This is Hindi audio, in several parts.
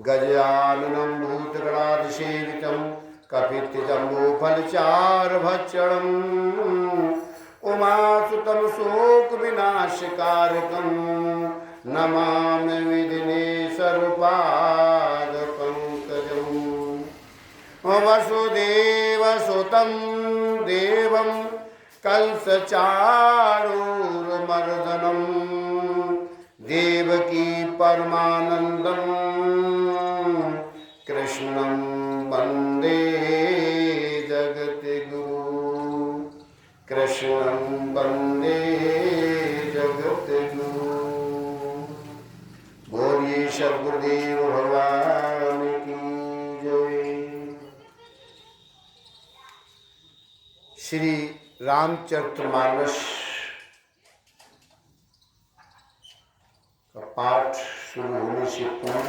गजाननं भूतगणाधिसेवितं कपित्थजम्बूफलचारुभक्षणम् उमासुतं शोकविनाशकारकं नमामि विघ्नेश्वरपादपङ्कजम्। वसुदेवसुतं देवं कंसचाणूरमर्दनं देवकी परमानन्दं कृष्णं वन्दे जगद्गुरुं। कृष्णं वन्दे जगद्गुरुं। बोलिए सद्गुरुदेव भगवान की जय। श्री रामचरितमानस का पाठ शुरू होने से पूर्व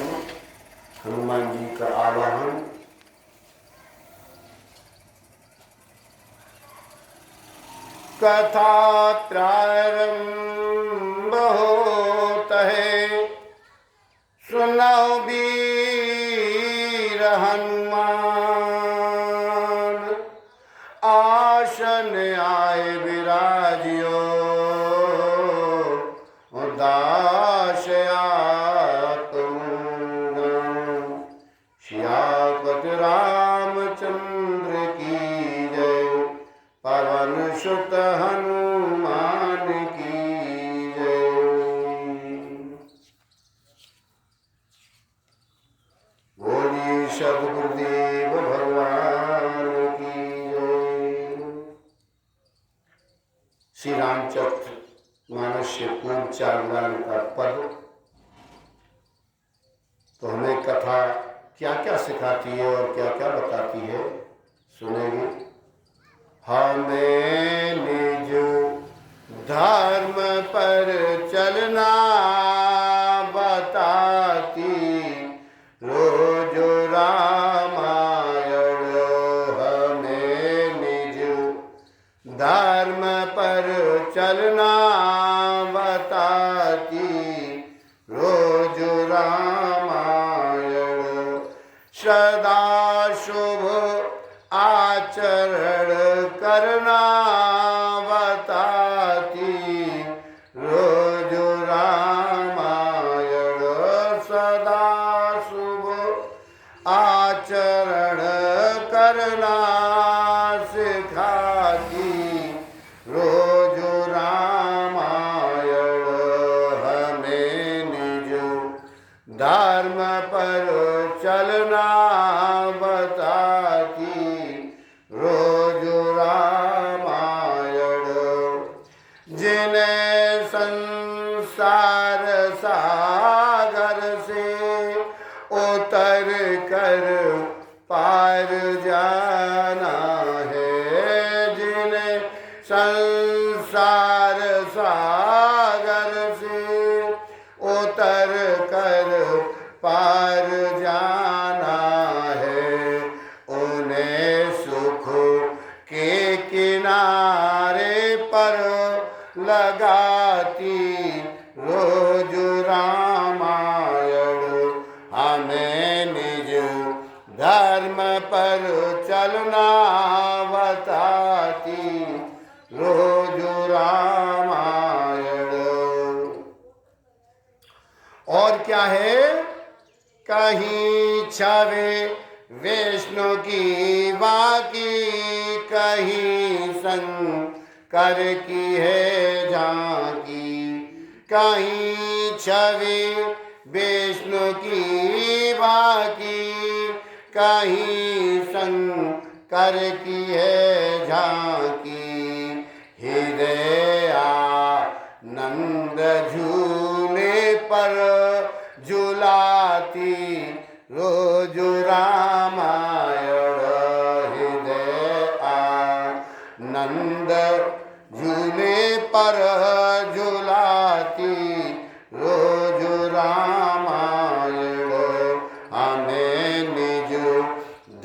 हनुमान जी का आवाहन। कथा प्रारंभ होत है, सुनो वीर हनुमान। आसन आए विराजियो, दास सियापत रामचंद्र की जय। पवन सुत हनुमान की जय। बोलिए सद्गुरुदेव भगवान की जय। श्री रामचरितमानस से पूर्व 4 लाइन का पद। तो हमें कथा क्या क्या सिखाती है और क्या क्या बताती है, सुनेंगे। हमें निज धर्म पर चलना बताती रोज रामायण। हमें निज धर्म पर चलना बताती रोज रामायण। सदा शुभ आचरण करना बताती रोज रामायण। सदा शुभ आचरण करना सिखाती रोज रामायण। हमें निज धर्म पर चलना बताती रोज रामायण। जिन्हें संसार सागर से उतर कर पार जाना है। जिन्हें संसार सागर से उतर कर पार जाना है। उन्हें सुख के किनारे पर लगाती रोज रामायण। हमें निज धर्म पर चलना बताती रोज रामायण। और क्या है? कहीं छवे विष्णु की बाकी, कहीं शंकर की है झांकी। कहीं छवि विष्णु की बाकी, कहीं शंकर की है झांकी। हृदय आनंद झूले पर झुलाती रोज रामायण। हृदय आनंद झूले पर झुलाती रोज रामायण। हमें निज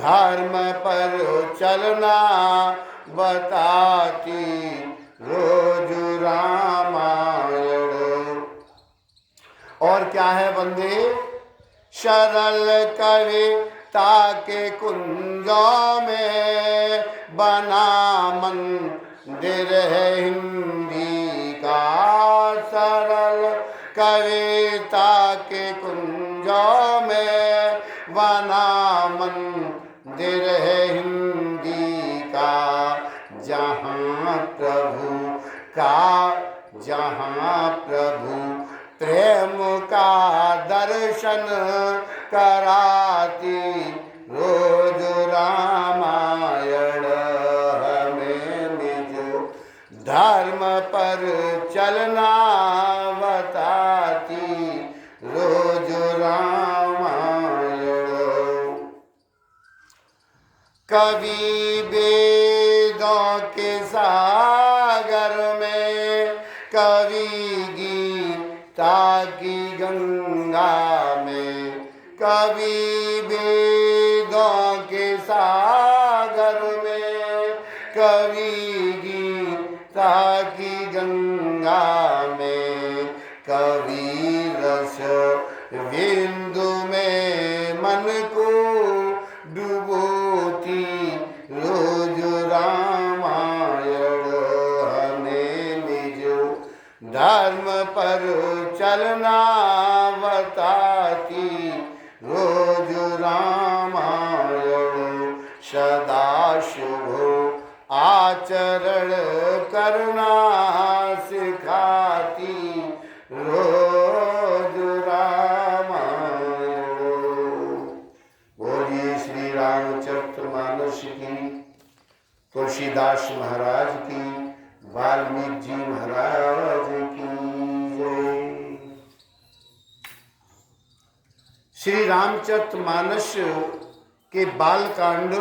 धर्म पर चलना बताती रोज रामायण। और क्या है बंदे? सरल कविता के कुंजों में बना मंदिर है हिंदी का। सरल कविता के कुंजों में बना मंदिर है हिंदी का। जहाँ प्रभु प्रेम का दर्शन कराती रोज रामायण हमें निज धर्म पर चलना बताती रोज रामायण। कवि वेदों के सागर में, कवि गीता की गंगा में, कवि वेदों के सागर में, कवि गीता की गंगा में, कवि रस बिंदु में मन को डुबोती रोज रामायण हमें निज धर्म पर चलना बताती रोज रामायण। सदा शुभ आचरण करना सिखाती रोज रामायण। बोलिए श्री रामचरितमानस की, तुलसीदास महाराज की, वाल्मीकि जी महाराज की जय। श्री रामचरितमानस के बालकांड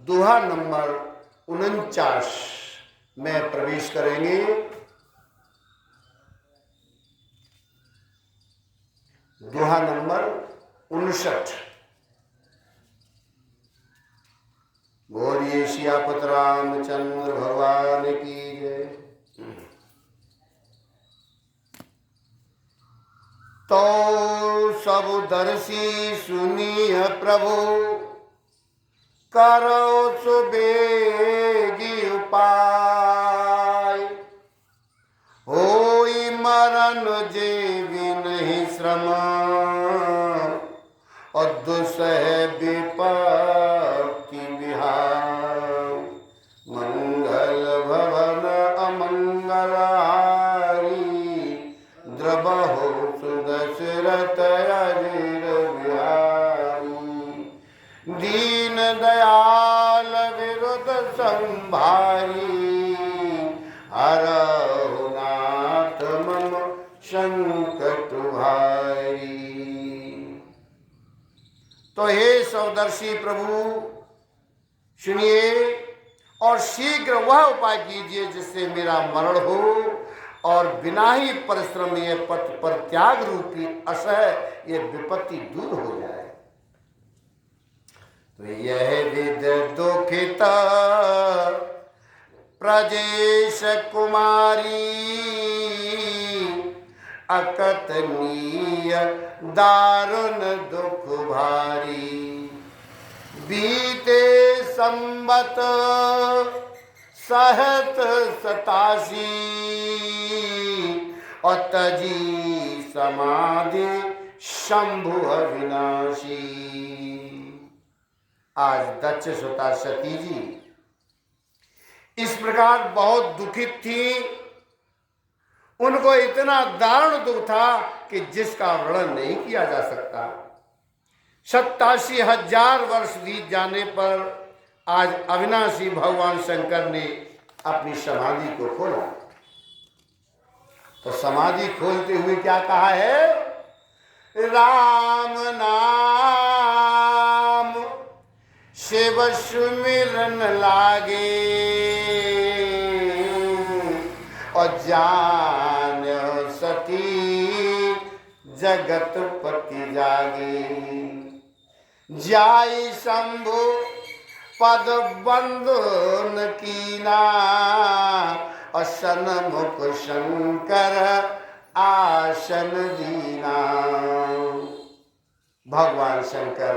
दोहा नंबर 49 में प्रवेश करेंगे। दोहा नंबर 59। बोलिए सियापत रामचंद्र भगवान की जय। तो सब दर्शी सुनिय प्रभु, करो सुबेगी उपाय। होई मरण जीवी नहीं श्रम, और दुसह विपत्ति विहार। मंगल भवन अमंगल हारी, द्रबहु सुदशरथ अजीर बिहारी। दीन दयाल विरुद्ध संभारी, हरहु नाथ मम संकट भारी। तो हे सौदर्शी प्रभु सुनिए, और शीघ्र वह उपाय कीजिए जिससे मेरा मरण हो और बिना ही परिश्रम ये पथ पर त्याग रूपी असह ये विपत्ति दूर हो जाए। तो यह विद दुखित प्रजेश कुमारी, अकथनीय दारुण दुख भारी। बीते संबत सहत 87, और तजी समाधि शंभु अविनाशी। आज दक्ष सुता सती जी इस प्रकार बहुत दुखित थी। उनको इतना दारुण दुख था कि जिसका वर्णन नहीं किया जा सकता। 87,000 वर्ष बीत जाने पर आज अविनाशी भगवान शंकर ने अपनी समाधि को खोला। तो समाधि खोलते हुए क्या कहा है? राम नाम शिव सुमिरन लागे, और जान सती जगत पति जागे। जाई शंभु पद बंधन कीना, और सन्मुख शंकर आसन दीना। भगवान शंकर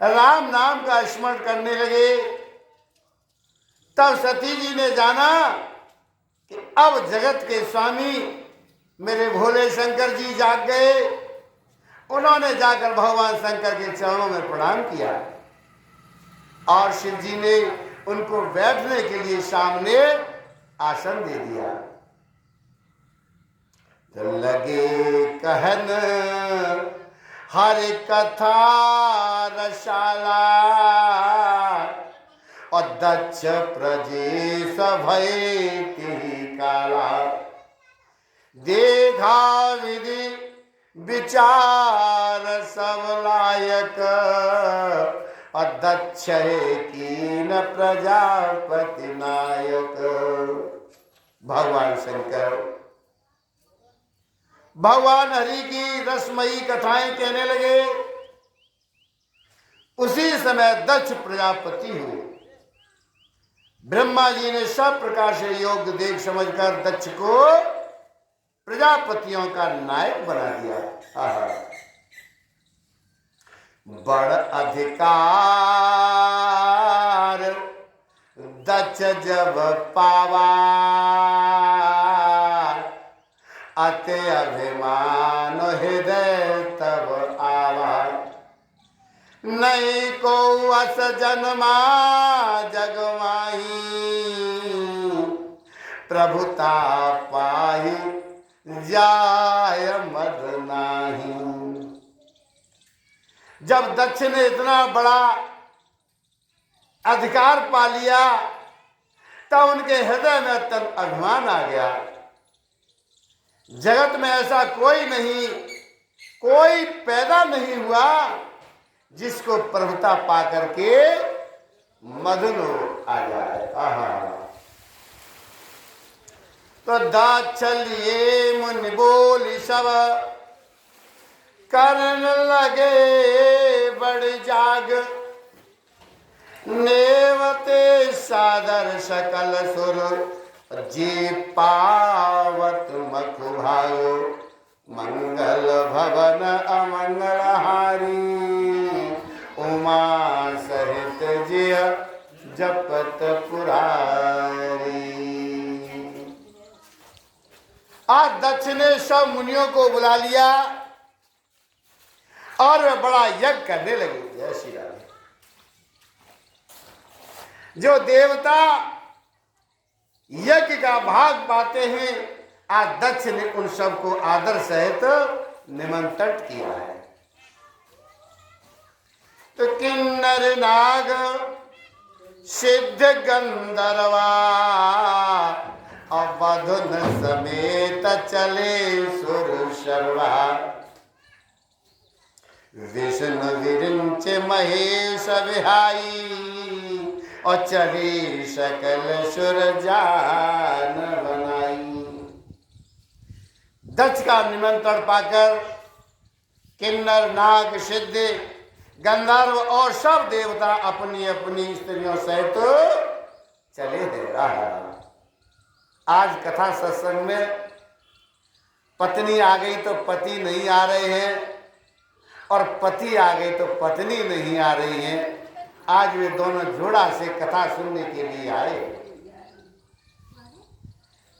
राम नाम का स्मरण करने लगे। तब सती जी ने जाना कि अब जगत के स्वामी मेरे भोले शंकर जी जाग गए। उन्होंने जाकर भगवान शंकर के चरणों में प्रणाम किया और शिव जी ने उनको बैठने के लिए सामने आसन दे दिया। तो लगे कहन हरि कथा रसाला और दक्ष प्रजेश भय काला। देखा विधि विचार सब लायक और दक्ष कीन प्रजापति नायक। भगवान शंकर भगवान हरि की रसमयी कथाएं कहने लगे। उसी समय दक्ष प्रजापति हुए। ब्रह्मा जी ने सब प्रकार से योग देख समझकर दक्ष को प्रजापतियों का नायक बना दिया। बड़ अधिकार दक्ष जब पावा अति अभिमान हृदय तब आवा। नहीं को अस जन्मा जगमाही प्रभुता पाही जाय मद नाही। जब दक्ष ने इतना बड़ा अधिकार पा लिया तब उनके हृदय में अत्यंत अभिमान आ गया। जगत में ऐसा कोई नहीं, कोई पैदा नहीं हुआ जिसको प्रभुता पा करके मदन आ जाए। तो दाक्षल्ये मुनि बोली सब करन लगे बड़ जाग। नेवते सादर सकल सुर जी पावत मखु भागो। मंगल भवन अमंगल हारी उमा सहित जिय जपत पुरारी। आज दक्ष ने सब मुनियों को बुला लिया और वे बड़ा यज्ञ करने लगे। जय श्री राम। जो देवता यज्ञ का भाग पाते हैं आज दक्ष ने उन सबको आदर सहित निमंत्रित किया है। तो किन्नर नाग सिद्ध गंधर्वा अवधुन समेत चले सुर शर्वा। विष्णु विरिंच महेश विहाई और चले सकल सुर जान बनाई। दक्ष का निमंत्रण पाकर किन्नर नाग सिद्ध गंधर्व और सब देवता अपनी अपनी स्त्रियों सहित चले हैं। आज कथा सत्संग में पत्नी आ गई तो पति नहीं आ रहे हैं और पति आ गए तो पत्नी नहीं आ रही है। आज वे दोनों जोड़ा से कथा सुनने के लिए आए।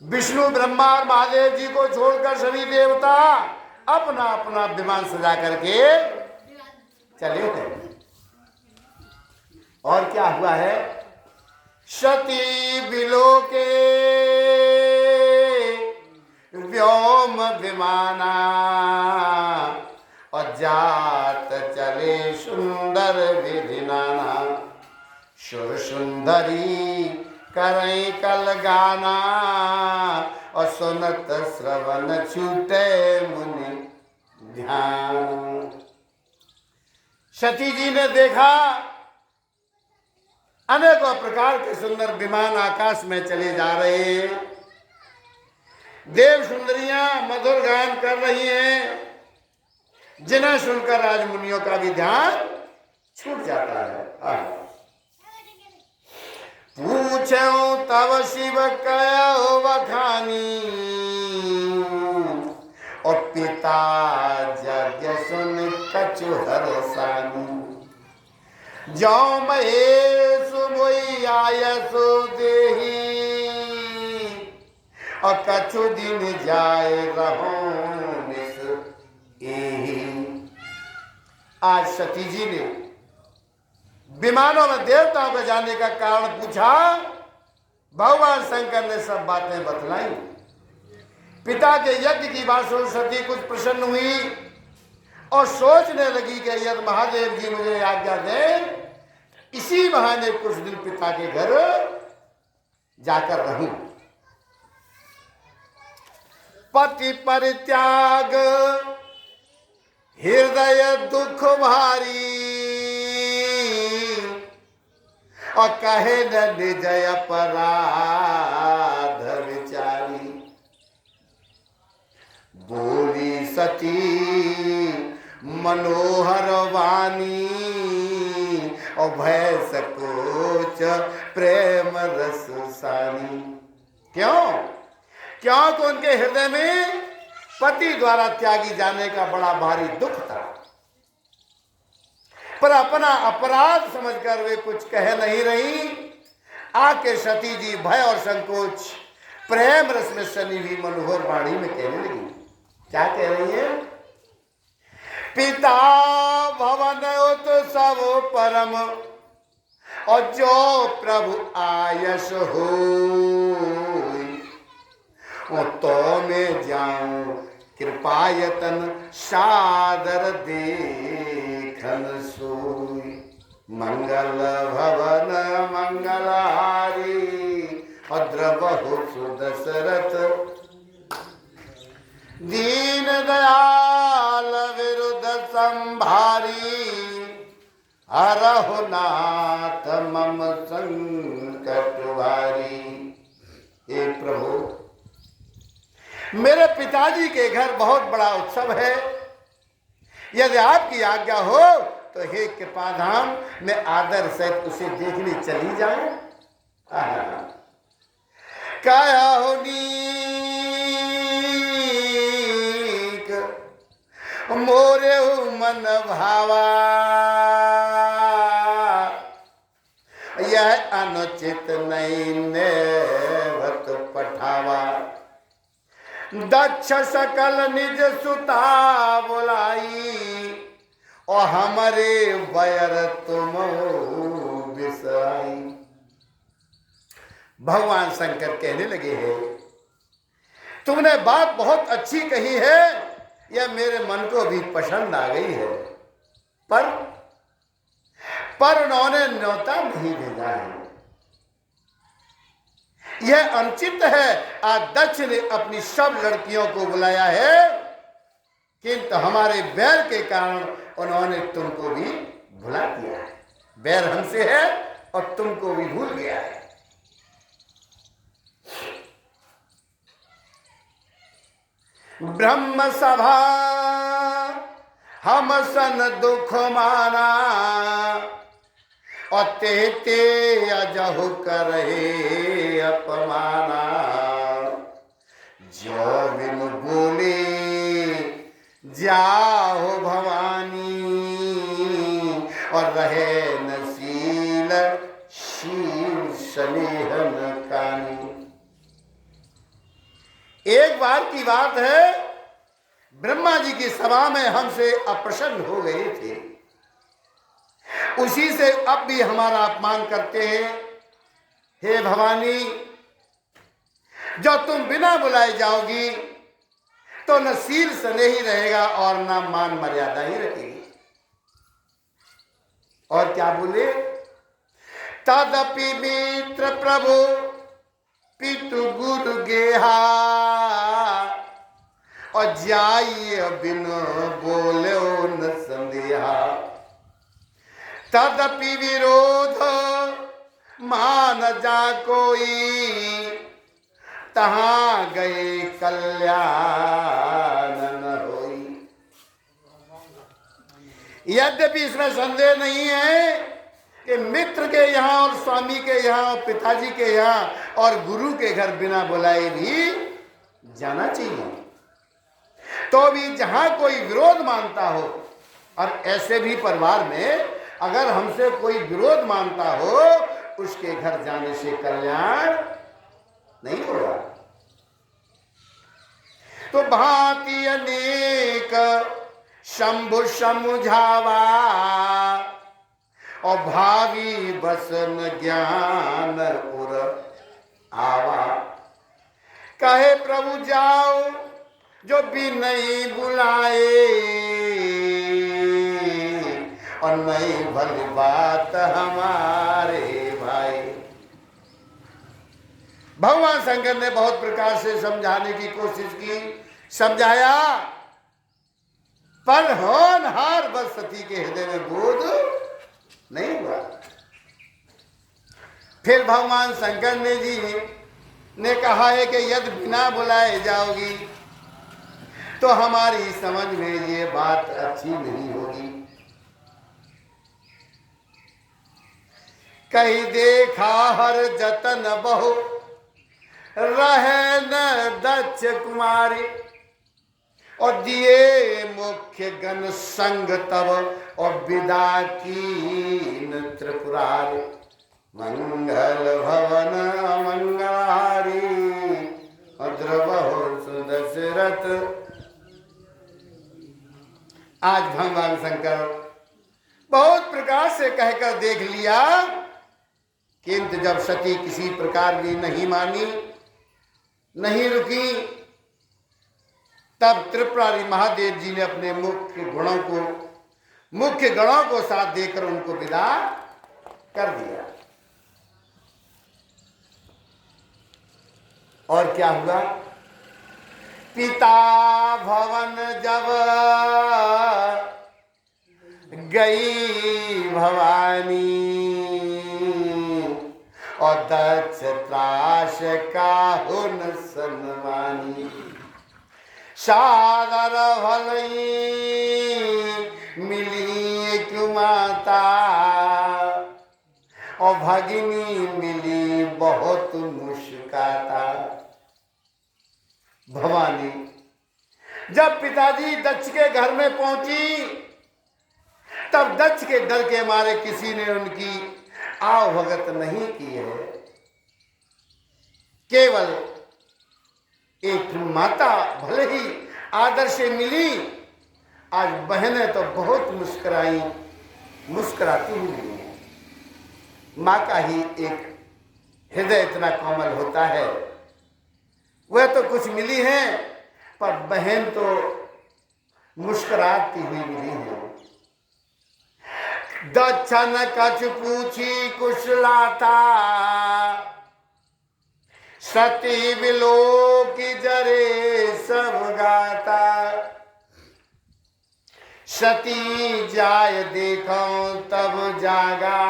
विष्णु ब्रह्मा और महादेव जी को छोड़कर सभी देवता अपना अपना विमान सजा करके चले गए। और क्या हुआ है? सती बिलोके व्योम विमाना और जात चले सुंदर विधि नाना। सुर सुंदरी करें कल गाना और सुनत श्रवण छूटे मुनि ध्यान। सती जी ने देखा अनेकों प्रकार के सुंदर विमान आकाश में चले जा रहे हैं। देव सुंदरियां मधुर गान कर रही हैं जिन्हें सुनकर आज मुनियों का भी ध्यान छूट जाता है। पूछो तब शिव कयो बखानी और पिता यज्ञ सुन कछु हर सानी। जो महेश मोई आयसो देही, और कछु दिन जाए रहो निस एही। आज सती जी ने विमानों में देवताओं को जाने का कारण पूछा। भगवान शंकर ने सब बातें बतलाई। पिता के यज्ञ की बात सुन सती कुछ प्रसन्न हुई और सोचने लगी कि यदि महादेव जी मुझे आज्ञा दें, इसी बहाने कुछ दिन पिता के घर जाकर रहूं। पति परित्याग हृदय दुख भारी, और कहे न निज अपराध विचारी। बोली सती मनोहर वाणी, और भय सकोच प्रेम रस सानी। क्यों? क्योंकि उनके हृदय में पति द्वारा त्यागी जाने का बड़ा भारी दुख था, पर अपना अपराध समझकर वे कुछ कह नहीं रही। आके सती जी भय और संकोच प्रेम रस में सनी हुई मनोहर वाणी में कहने लगी। क्या कह रही है? पिता भवन उत सब परम, और जो प्रभु आयस हो, तो मैं जाऊं कृपायतन सादर देखन सोई। मंगल भवन मंगलहारी, अद्रवहु सुदशरथ दीन दयाल विरुद्ध संभारी। हरहु नाथ मम संकट भारी। हे प्रभु, मेरे पिताजी के घर बहुत बड़ा उत्सव है, यदि आपकी आज्ञा हो तो हे कृपाधाम मैं आदर से उसे देखने चली जाऊं। काया हो नीक मोरे मन भावा, यह अनुचित नहीं नेवत पठावा। दक्ष सकल निज सुता बुलाई, और हमारे बैर तुम बिसराई। भगवान शंकर कहने लगे हैं, तुमने बात बहुत अच्छी कही है, यह मेरे मन को भी पसंद आ गई है, पर उन्होंने न्योता नहीं भेजा है। यह अनुचित है। आज दक्ष ने अपनी सब लड़कियों को बुलाया है, किंतु हमारे बैर के कारण उन्होंने तुमको भी भुला दिया है। बैर हमसे है और तुमको भी भूल गया है। ब्रह्म सभा हम सन दुख माना, और ते अजहु करे अपमाना। जो बिन बोले जाहो भवानी, और रहे नशील शील स्नेहन कानी। एक बार की बात है, ब्रह्मा जी की सभा में हमसे अप्रसन्न हो गए थे, उसी से अब भी हमारा अपमान करते हैं। हे भवानी, जो तुम बिना बुलाए जाओगी तो न शील स्नेही रहेगा और न मान मर्यादा ही रखेगी। और क्या बोले? तदपि मित्र प्रभु पितु गुरु गेहा, और जाइए बिन बोले न संदेहा। तदपि विरोध मान जा कोई, तहां गए कल्याण न होई। यद्यपि इसमें संदेह नहीं है कि मित्र के यहाँ और स्वामी के यहाँ और पिताजी के यहाँ और गुरु के घर बिना बुलाए भी जाना चाहिए। तो भी जहां कोई विरोध मानता हो और ऐसे भी परिवार में अगर हमसे कोई विरोध मानता हो, उसके घर जाने से कल्याण नहीं होगा। तो भांति अनेक शंभु समझावा, और भावी बसन ज्ञान उर आवा। कहे प्रभु जाओ जो भी नहीं बुलाए, और नहीं भली बात हमारे भाई। भगवान शंकर ने बहुत प्रकार से समझाने की कोशिश की, समझाया, पर होनहार बस सती के हृदय में बोध नहीं हुआ। फिर भगवान शंकर ने कहा है कि यदि बिना बुलाए जाओगी तो हमारी समझ में ये बात अच्छी नहीं होगी। कहीं देखा हर जतन बहु रहे न दक्ष कुमारी, और दिए मुख्य गण संग तब, और विदा कीन त्रिपुरारी। मंगल भवन मंगलारी, अद्रबहु सुदशरथ। आज भगवान शंकर बहुत प्रकार से कहकर देख लिया, किंतु जब सती किसी प्रकार भी नहीं मानी, नहीं रुकी, तब त्रिपुरारी महादेव जी ने अपने मुख्य गणों को साथ देकर उनको विदा कर दिया। और क्या हुआ? पिता भवन जब गई भवानी, और दक्ष त्रास काहुन सन्मानी। सादर भलई मिली क्यों माता, और भगिनी मिली बहुत मुस्काता। भवानी जब पिताजी दक्ष के घर में पहुंची, तब दक्ष के डर के मारे किसी ने उनकी आवभगत नहीं की है। केवल एक माता भले ही आदर से मिली, आज बहनें तो बहुत मुस्कुराई, मुस्कुराती हुई मिली हैं। माँ का ही एक हृदय इतना कोमल होता है, वह तो कुछ मिली है, पर बहन तो मुस्कुराती हुई मिली है। दक्ष न कछ पूछी कुशलाता, सती बिलो की जरे सब गाता। सती जाय देखो तब जागा,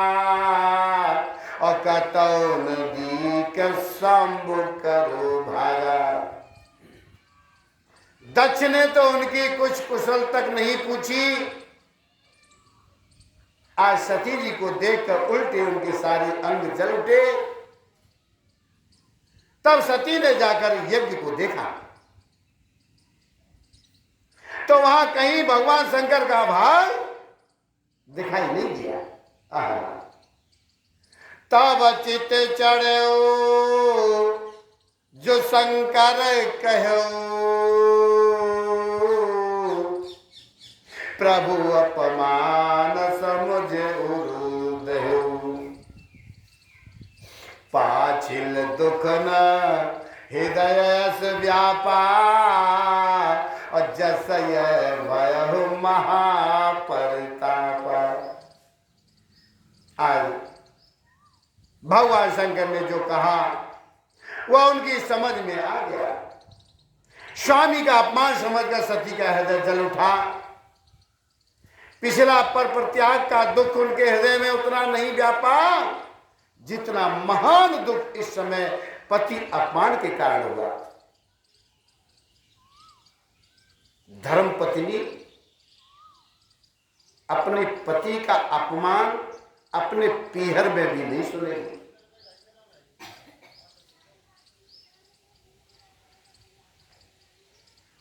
और कतौ नदी के शंभु करो भागा। दक्ष ने तो उनकी कुछ कुशल तक नहीं पूछी, आज सती जी को देखकर उल्टे उनके सारे अंग जल उठे। तब सती ने जाकर यज्ञ को देखा, तो वहां कहीं भगवान शंकर का भाव दिखाई नहीं दिया। तब चित चढ़ो जो शंकर कहो, प्रभु अपमान समझ उरुदहो। पाछिल दुख न हृदय व्यापा, और जसय भय महापरिताप। आज भगवान शंकर ने जो कहा वह उनकी समझ में आ गया। स्वामी का अपमान समझकर सती का हृदय जल उठा। पिछला पर त्याग का दुख उनके हृदय में उतना नहीं व्यापा जितना महान दुख इस समय पति अपमान के कारण हुआ। धर्म पत्नी अपने पति का अपमान अपने पीहर में भी नहीं सुनेगी।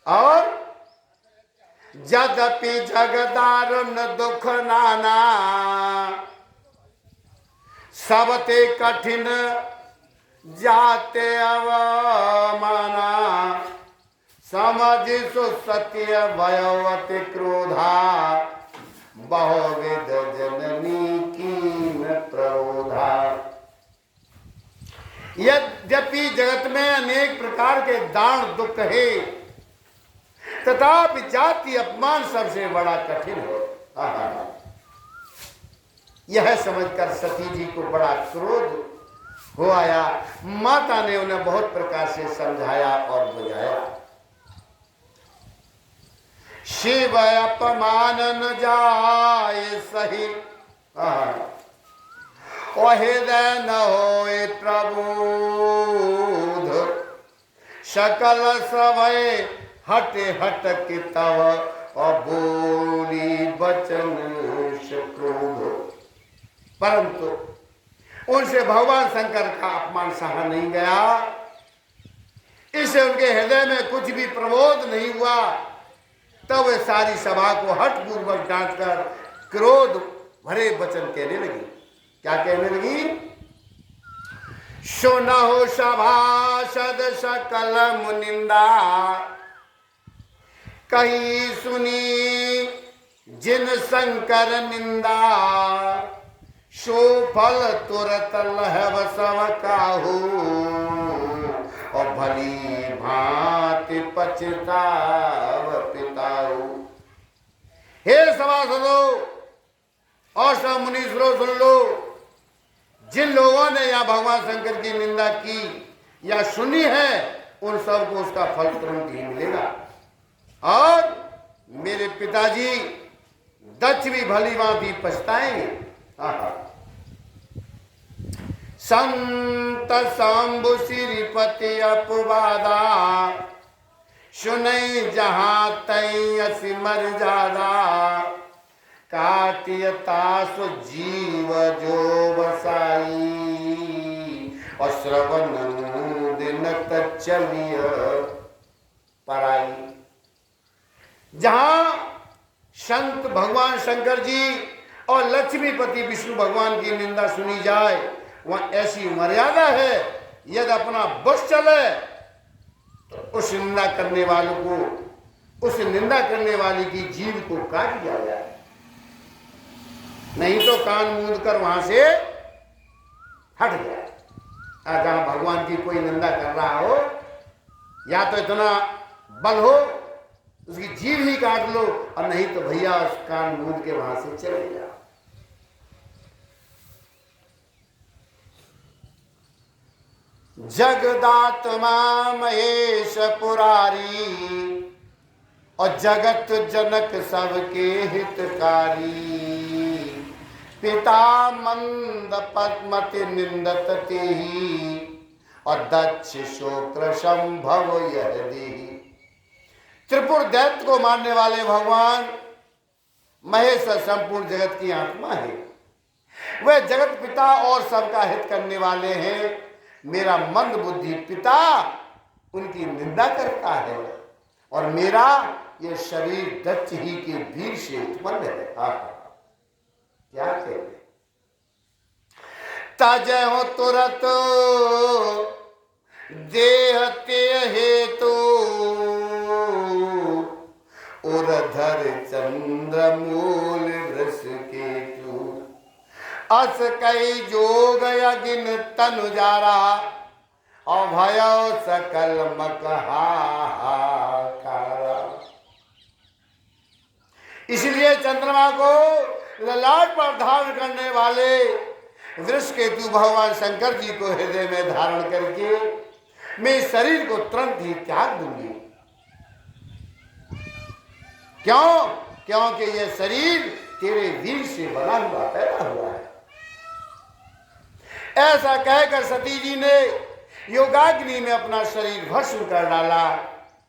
और यद्यपि जगदारुण दुख नाना, सबते कठिन जाते अवमाना, समझ सु सत्य भयवति क्रोधा, बहुविध जननी कीन प्ररोधा। यद्यपि जगत में अनेक प्रकार के दान दुख है, तथापि जाति अपमान सबसे बड़ा कठिन है। यह समझकर सती जी को बड़ा क्रोध हो आया। माता ने उन्हें बहुत प्रकार से समझाया और बुझाया। शिव अपमान न जाए सही, हृदय न होए प्रबोध, सकल सवय हट हट के तव, और बोली बचन क्रोध। परंतु उनसे भगवान शंकर का अपमान सहा नहीं गया, इससे उनके हृदय में कुछ भी प्रबोध नहीं हुआ। तब वे सारी सभा को हठपूर्वक डांटकर क्रोध भरे वचन कहने लगी। क्या कहने लगी? सुनहो सभासद सकल मुनिंदा, कही सुनी जिन शंकर निंदा, सो फल तुरत लहव सब काहू, और भली भांति पछताव पिताऊ। हे सभासदों और सब मुनीश्वरों, सुन लो, जिन लोगों ने यहाँ भगवान शंकर की निंदा की या सुनी है, उन सबको उसका फल तुरंत ही मिलेगा। और मेरे पिताजी दक्ष भी भली भांति पछताएंगे। संत शंभु श्रीपति अपवादा, सुनई जहां तई असि मर्यादा, काटियता सो जीव जो बसाई, और श्रवण दिन चलिय पराई। जहां संत भगवान शंकर जी और लक्ष्मीपति विष्णु भगवान की निंदा सुनी जाए, वहां ऐसी मर्यादा है, यदि अपना बस चले तो उस निंदा करने वालों को, उस निंदा करने वाले की जीव को काट दिया जाए, नहीं तो कान मूंद कर वहां से हट जाए। जहां भगवान की कोई निंदा कर रहा हो, या तो इतना बल हो उसकी जीभ ही काट लो, और नहीं तो भैया उस कान मूंद के वहां से चले जाओ। जगदात्मा महेश पुरारी, और जगत जनक सबके हितकारी, पिता मंद पद्मति निंदत तेहि, और दक्ष शोक्र संभव यह देहि। त्रिपुर दैत्य को मारने वाले भगवान महेश संपूर्ण जगत की आत्मा है। वह जगत पिता और सबका हित करने वाले हैं। मेरा मंद बुद्धि पिता उनकी निंदा करता है, और मेरा ये शरीर दक्ष ही के वीर से उत्पन्न है। क्या कहते? तजय हो तुरत देहते हेतु, उर्धर चंद्र मूल वृष केतु, अस कई जोग यगिन तनु जारा, अभय सकल मकहारा। इसलिए चंद्रमा को ललाट पर धारण करने वाले वृष केतु भगवान शंकर जी को हृदय में धारण करके मैं शरीर को तुरंत ही त्याग दूंगी। क्यों? क्योंकि यह शरीर तेरे वीर से बना हुआ, पैदा हुआ है। ऐसा कहकर सती जी ने योगाग्नि में अपना शरीर भस्म कर डाला।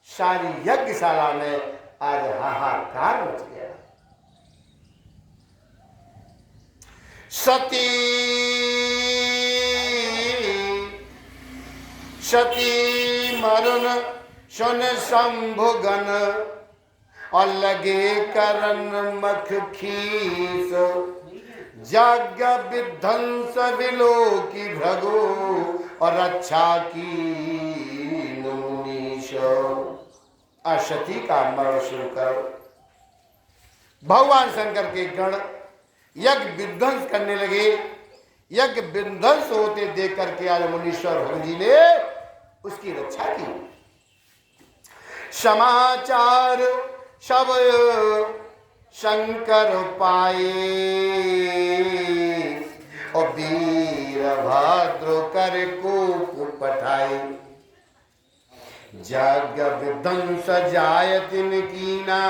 सारी यज्ञशाला में आज हाहाकार मच गया। सती सती मरुन सुन शंभुगन, और लगे करन मख खीस, जाग विध्वंस विलो की भ्रगो और रक्षा की मुनीश। अशती का मरण सुनकर भगवान शंकर के गण यज्ञ विध्वंस करने लगे। यज्ञ विध्वंस होते देख करके आज मुनीश्वर भगवान जी ने उसकी रक्षा की। समाचार सब शंकर पाए और वीरभद्र कर को पठाए। जग विध्वंस जाय तिन कीना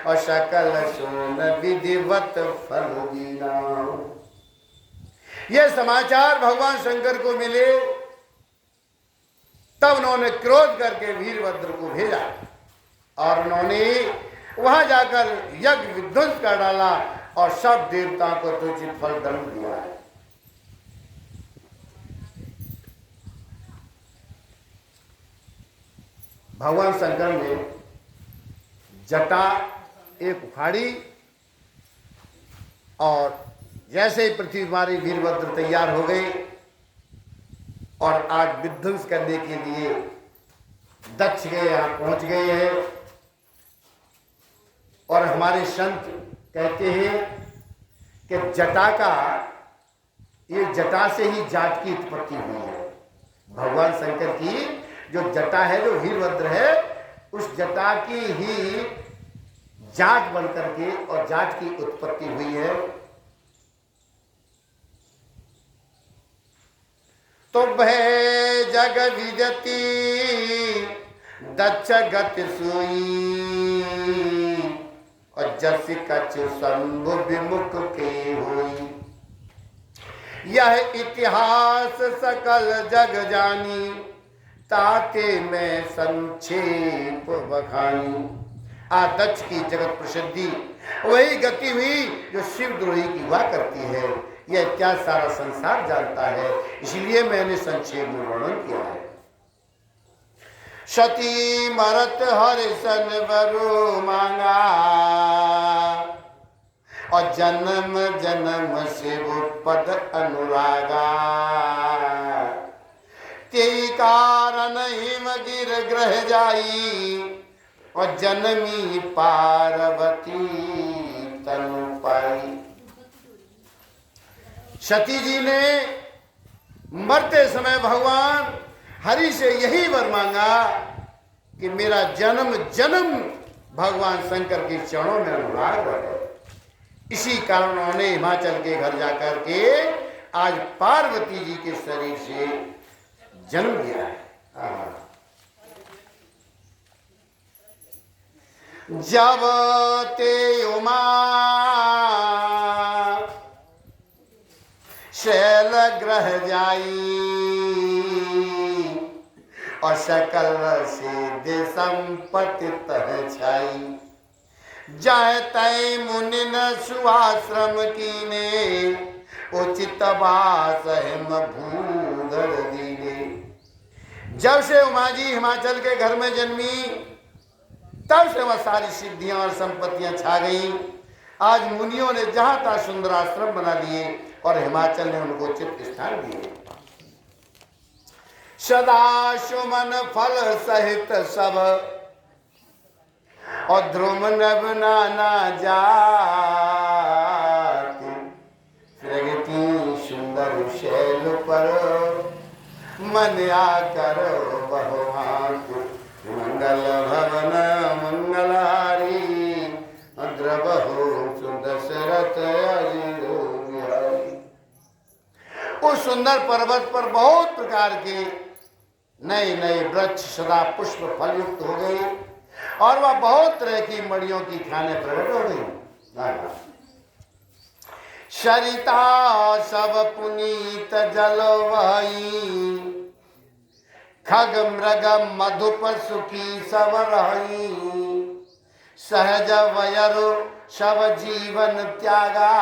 और सकल सोन विधिवत फल दीना। ये समाचार भगवान शंकर को मिले, तब उन्होंने क्रोध करके वीरभद्र को भेजा और उन्होंने वहां जाकर यज्ञ विध्वंस कर डाला और सब देवताओं को तो उचित फल दंड दिया है। भगवान शंकर ने जटा एक उखाड़ी और जैसे ही पृथ्वी मारी वीरभद्र तैयार हो गए और आज विध्वंस करने के लिए दक्ष के यहां पहुंच गए हैं। और हमारे संत कहते हैं कि जटा का, ये जटा से ही जाट की उत्पत्ति हुई है। भगवान शंकर की जो जटा है, जो वीरभद्र है, उस जटा की ही जाट बनकर के और जाट की उत्पत्ति हुई है। तो भय जग विजती दक्ष गति सोई और जस कछ शंभु विमुख के होई। यह इतिहास सकल जग जानी ताते में संक्षेप बखानी। दक्ष की जगत प्रसिद्धि वही गति हुई जो शिवद्रोही की हुआ करती है। यह क्या सारा संसार जानता है, इसलिए मैंने संक्षेप में वर्णन किया है। सती मरत हरिशन बरो मांगा और जन्म जन्म से वो पद अनुरागा। तेरी कारण हिम गिर ग्रह जाई और जन्मी पार्वती तनु पाई। सती जी ने मरते समय भगवान हरि से यही वर मांगा कि मेरा जन्म जन्म भगवान शंकर के चरणों में अनुराग रहे। इसी कारण उन्होंने हिमाचल के घर जाकर के आज पार्वती जी के शरीर से जन्म लिया है। जब ते उमा शैल ग्रह जाई और सकल से दे संपत्ति तह छाई। जाय तय मुनि न सुआश्रम कीने उचित वास हिम भूधर दीने। जब से उमा जी हिमाचल के घर में जन्मी, तब से वह सारी सिद्धियां और संपत्तियां छा गई। आज मुनियों ने जहां तहां सुंदर आश्रम बना लिए और हिमाचल ने उनको उचित स्थान दिए। सदा सुमन फल सहित सब और ध्रुव नभ नाना जाति। प्रगति सुंदर शैल पर मन आकर बहुहात। मंगल भवन मंगलारी द्रवहु सुदशरथ अजिरो बिहारी। उस सुंदर पर्वत पर बहुत प्रकार के नए नए वृक्ष सदा पुष्प फल युक्त हो गए और वह बहुत तरह की मड़ियों की खाने प्रकट हो गई। सरिता सब पुनीत जल वही खग मृग मधुप सुखी सब रही। सहज वयरु सब जीवन त्यागा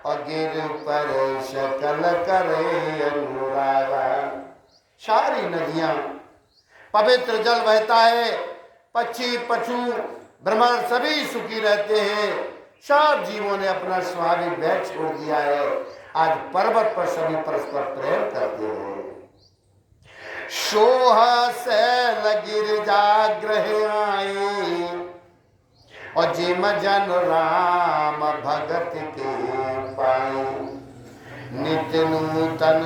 और गिर पर सकल करे अनुरागा। सारी नदियां पवित्र जल बहता है पक्षी पशु ब्रह्मांड सभी सुखी रहते हैं। सब जीवों ने अपना स्वाभाविक भेद छोड़ दिया है। आज पर्वत पर सभी परस्पर प्रेम करते हैं। सोह सैल गिरजाग्रह आए और जिम जन राम भगत के पाए। नित्य नूतन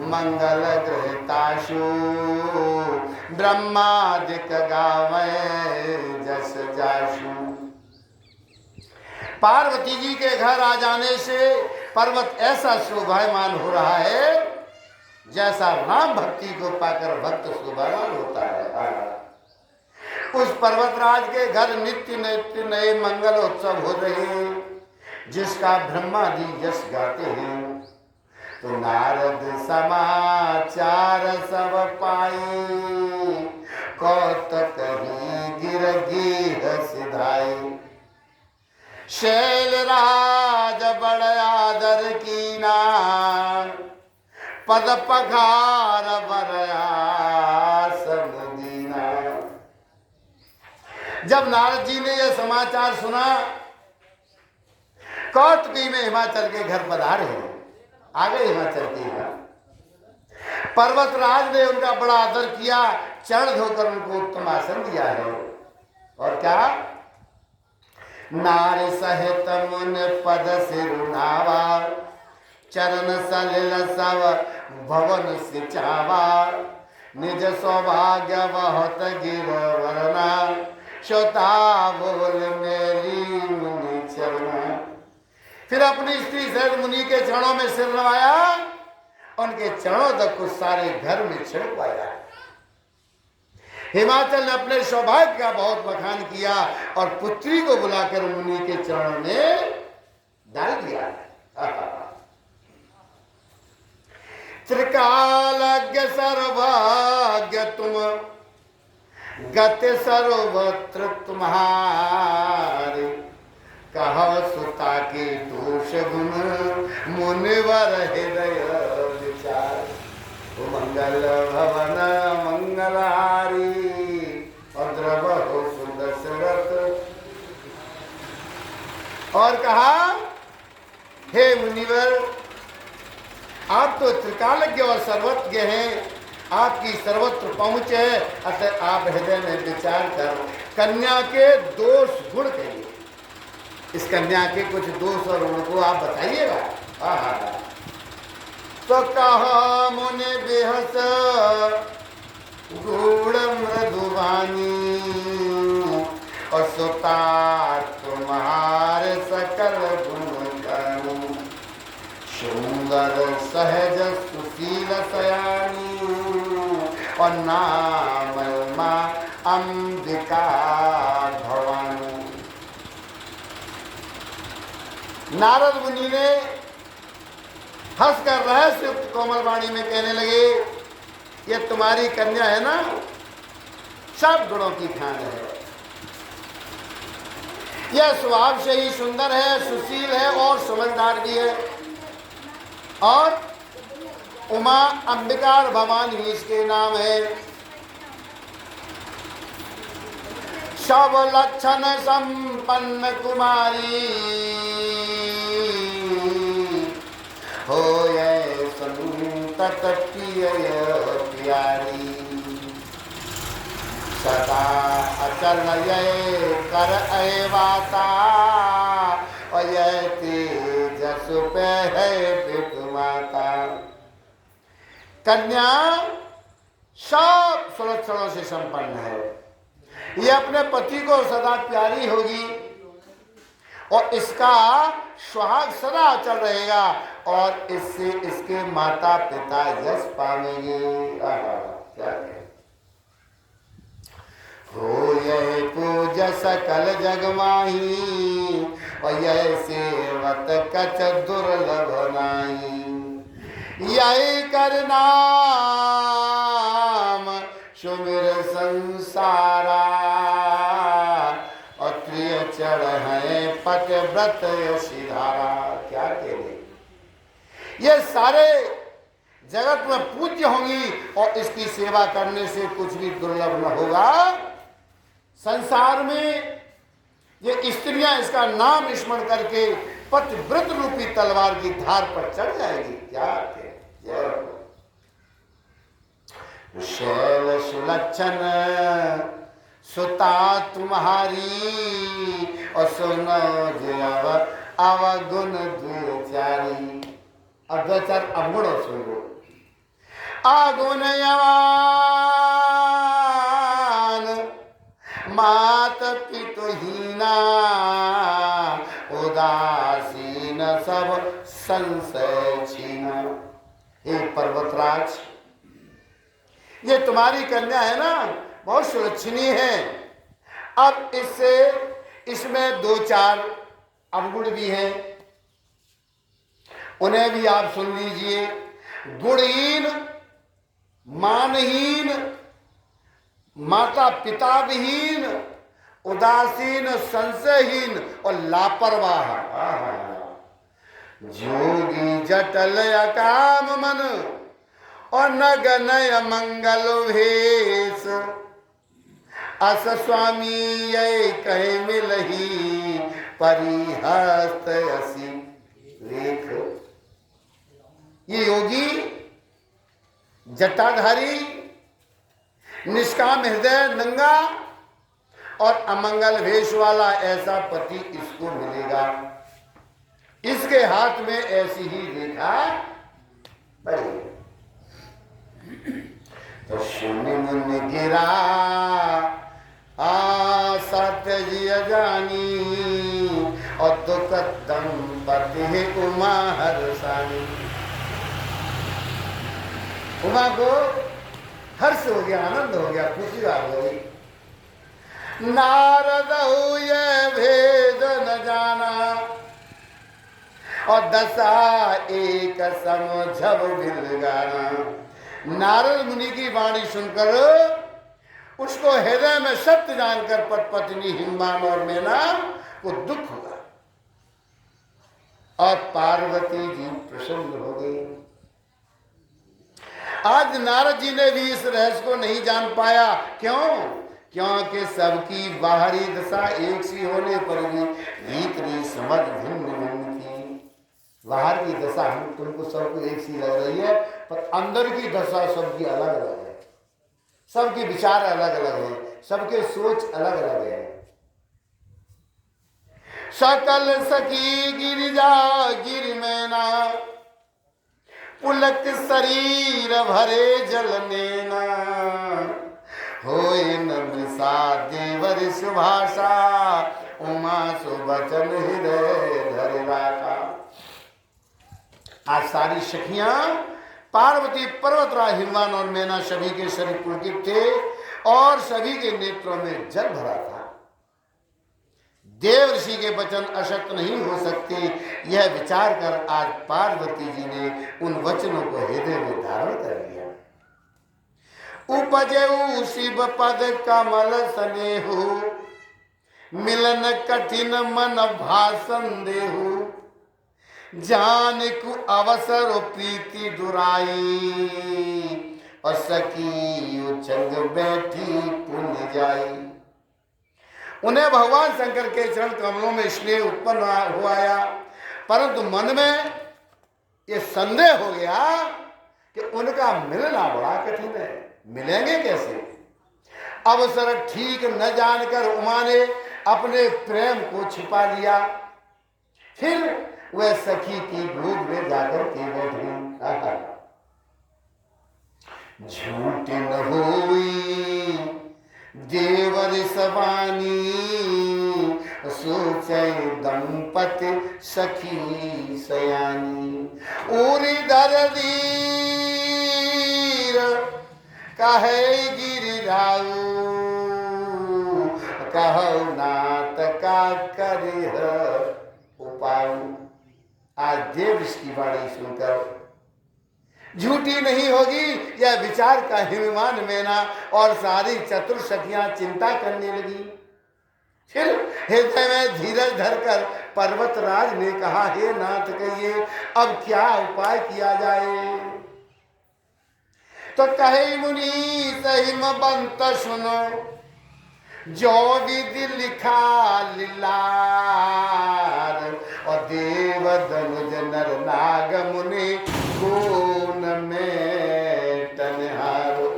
मंगल गृहताशु ब्रह्मादिक गावे जस जाशु। पार्वती जी के घर आ जाने से पर्वत ऐसा शोभायमान हो रहा है जैसा राम भक्ति को पाकर भक्त शोभायमान होता है। उस पर्वतराज के घर नित्य नित्य नए मंगल उत्सव हो रहे हैं, जिसका ब्रह्मादि यश गाते हैं। तो नारद समाचार सब पाए, कौतक ही गिर गेह सिधाए। शैलराज बड़ आदर कीना, पद पखार बरया समदीना। जब नारद जी ने यह समाचार सुना, कौतुकी में हिमाचल के घर पधारे हैं। आ गए हिमाचल के घर। पर्वतराज ने उनका बड़ा आदर किया, चरण धोकर उनको उत्तम आसन दिया है। और क्या? नारी सहित मुन पद सिरुनावा, चरण सलिल सब भवन सिचावा। निज सौभाग्य बहुत गिरवरना, श्रोता बोल मेरी मुनि चरना। फिर अपनी स्त्री सहित मुनि के चरणों में सिर नवाया, उनके चरणों तक कुछ सारे घर में छिड़कवाया। हिमाचल ने अपने सौभाग्य का बहुत बखान किया और पुत्री को बुलाकर मुनि के चरणों में डाल दिया। त्रिकालज्ञ सर्वज्ञ तुम, गति सर्वत्र तुम्हारे। कहो सुता के दोष गुण, मुनिवर हृदय विचार। मंगल भवन मंगलहारी, भद्रवहु सुदशरथ। और कहा, हे मुनिवर, आप तो त्रिकालज्ञ और सर्वज्ञ हैं, आपकी सर्वत्र पहुंच है। अतः आप हृदय में विचार कर कन्या के दोष गुण कहिए। इस कन्या के कुछ दोष और गुण को आप बताइएगा। तो कहा मुनि बेहस गूढ़ मृदुवानी, और सुता तुम्हारे सकल गुण गानी। सुंदर सहज सुशील सयानी, और नाम मां अंबिका भवानी। नारद मुनि ने हंसकर रहस्युक्त कोमल वाणी में कहने लगे, ये तुम्हारी कन्या है ना, सब गुणों की खान है। यह स्वभाव से ही सुंदर है, सुशील है और समझदार भी है। और उमा अंबिका और भवानी इसके नाम है। सब लक्षण संपन्न कुमारी, हो ये संतत प्रिय प्यारी। सदा अचल ये कर ऐवाता, और ये तेजस पे है माता। कन्या सब सुलक्षणों से संपन्न है। ये अपने पति को सदा प्यारी होगी और इसका सुहाग सदा अचल रहेगा, और इससे इसके माता पिता यश पावेंगे। क्या है? हो यह पूज सकल जग माही, और यह सेवत कच दुर्लभ नाई। यही कर नाम सुमिर संसारा, और प्रिय चढ़ है पति व्रत यशिधारा। क्या कहे? ये सारे जगत में पूज्य होंगी और इसकी सेवा करने से कुछ भी दुर्लभ न होगा। संसार में ये स्त्रियां इसका नाम स्मरण करके पतिव्रत रूपी तलवार की धार पर चढ़ जाएगी। क्या शैल सुलक्षण सुता तुम्हारी और सुनो जब अवगुण द्विचारी। अब दो चार अवगुण और सुन लो। अगुण मात पितुहीना उदासीन सब संशय छीना। हे पर्वतराज, ये तुम्हारी कन्या है ना, बहुत सुलक्षणी है। अब इसमें दो चार अवगुण भी हैं, उन्हें भी आप सुन लीजिए। गुणहीन, मानहीन, माता पिता विहीन, उदासीन, संशयहीन और लापरवाह। जोगी जटल अकाम मन और नगनय मंगल भेष। अस स्वामी ये कहे मिलही परिहस्त असी लेख। ये योगी जटाधारी, निष्काम हृदय, नंगा और अमंगल वेश वाला ऐसा पति इसको मिलेगा। इसके हाथ में ऐसी ही रेखा पड़ेगी। तो शून्य मन गिरा सत्य जी जानी और दुख दंपति उमा हर्षानी। उमा को हर्ष हो गया, आनंद हो गया, खुशी आ गई। नारद ये भेद न जाना और दशा एक समझब मिल गाना। नारद मुनि की वाणी सुनकर उसको हृदय में सत्य जानकर पत्नी हिमवान और मैना को दुख हुआ और पार्वती जी प्रसन्न हो गई। आज नारद जी ने भी इस रहस्य को नहीं जान पाया। क्यों? क्योंकि सबकी बाहरी दशा एक सी होने पर भी भीतरी समझ भिन्न भिन्न थी। बाहर की दशा हम तुमको सबको एक सी लग रही है, पर अंदर की दशा सबकी अलग अलग है। सबके विचार अलग अलग है, सबके सोच अलग अलग है। सकल सखी गिरिजा गिर मैना पुलक शरीर भरे जल नेना। होए न वृषा देवर सुभाषा उमा सुबचन हृदय धरे राखा। आज सारी सखियां पार्वती, पर्वतराज, हिमवान और मैना सभी के शरीर पुलकित थे और सभी के नेत्रों में जल भरा था। देव ऋषि के वचन असत्य नहीं हो सकते, यह विचार कर आज पार्वती जी ने उन वचनों को हृदय में धारण कर लिया। उपजेऊ शिव पद कमल स्नेहु मिलन कठिन मन भाषण देहु। जान को अवसर प्रीति दुराई और सखी उछंग बैठी पुण्य जाई। उन्हें भगवान शंकर के चरण कमलों में स्नेह उत्पन्न हो आया, परंतु मन में ये संदेह हो गया कि उनका मिलना बड़ा कठिन है, मिलेंगे कैसे। अवसर ठीक न जानकर उमा ने अपने प्रेम को छिपा लिया। फिर वह सखी की गोद में जाकर के बैठी। झूठ न हुई देवर सवानी सोचे दंपति सखी सयानी। उरी धरदीर कहे गिरिराऊ कहो नाथ का करिह उपाऊ। आज देव इसकी वाणी सुनकर झूठी नहीं होगी यह विचार का हिमवान मैना और सारी चतुर सखियां चिंता करने लगी। फिर हृदय में धीरज धरकर पर्वतराज ने कहा, हे नाथ कहिए अब क्या उपाय किया जाए। तो कहे मुनि सहिमबंत सुनो जो विधि लिखा लीलार, और देव धनुज नर नाग मुनि गुण में तनहारो,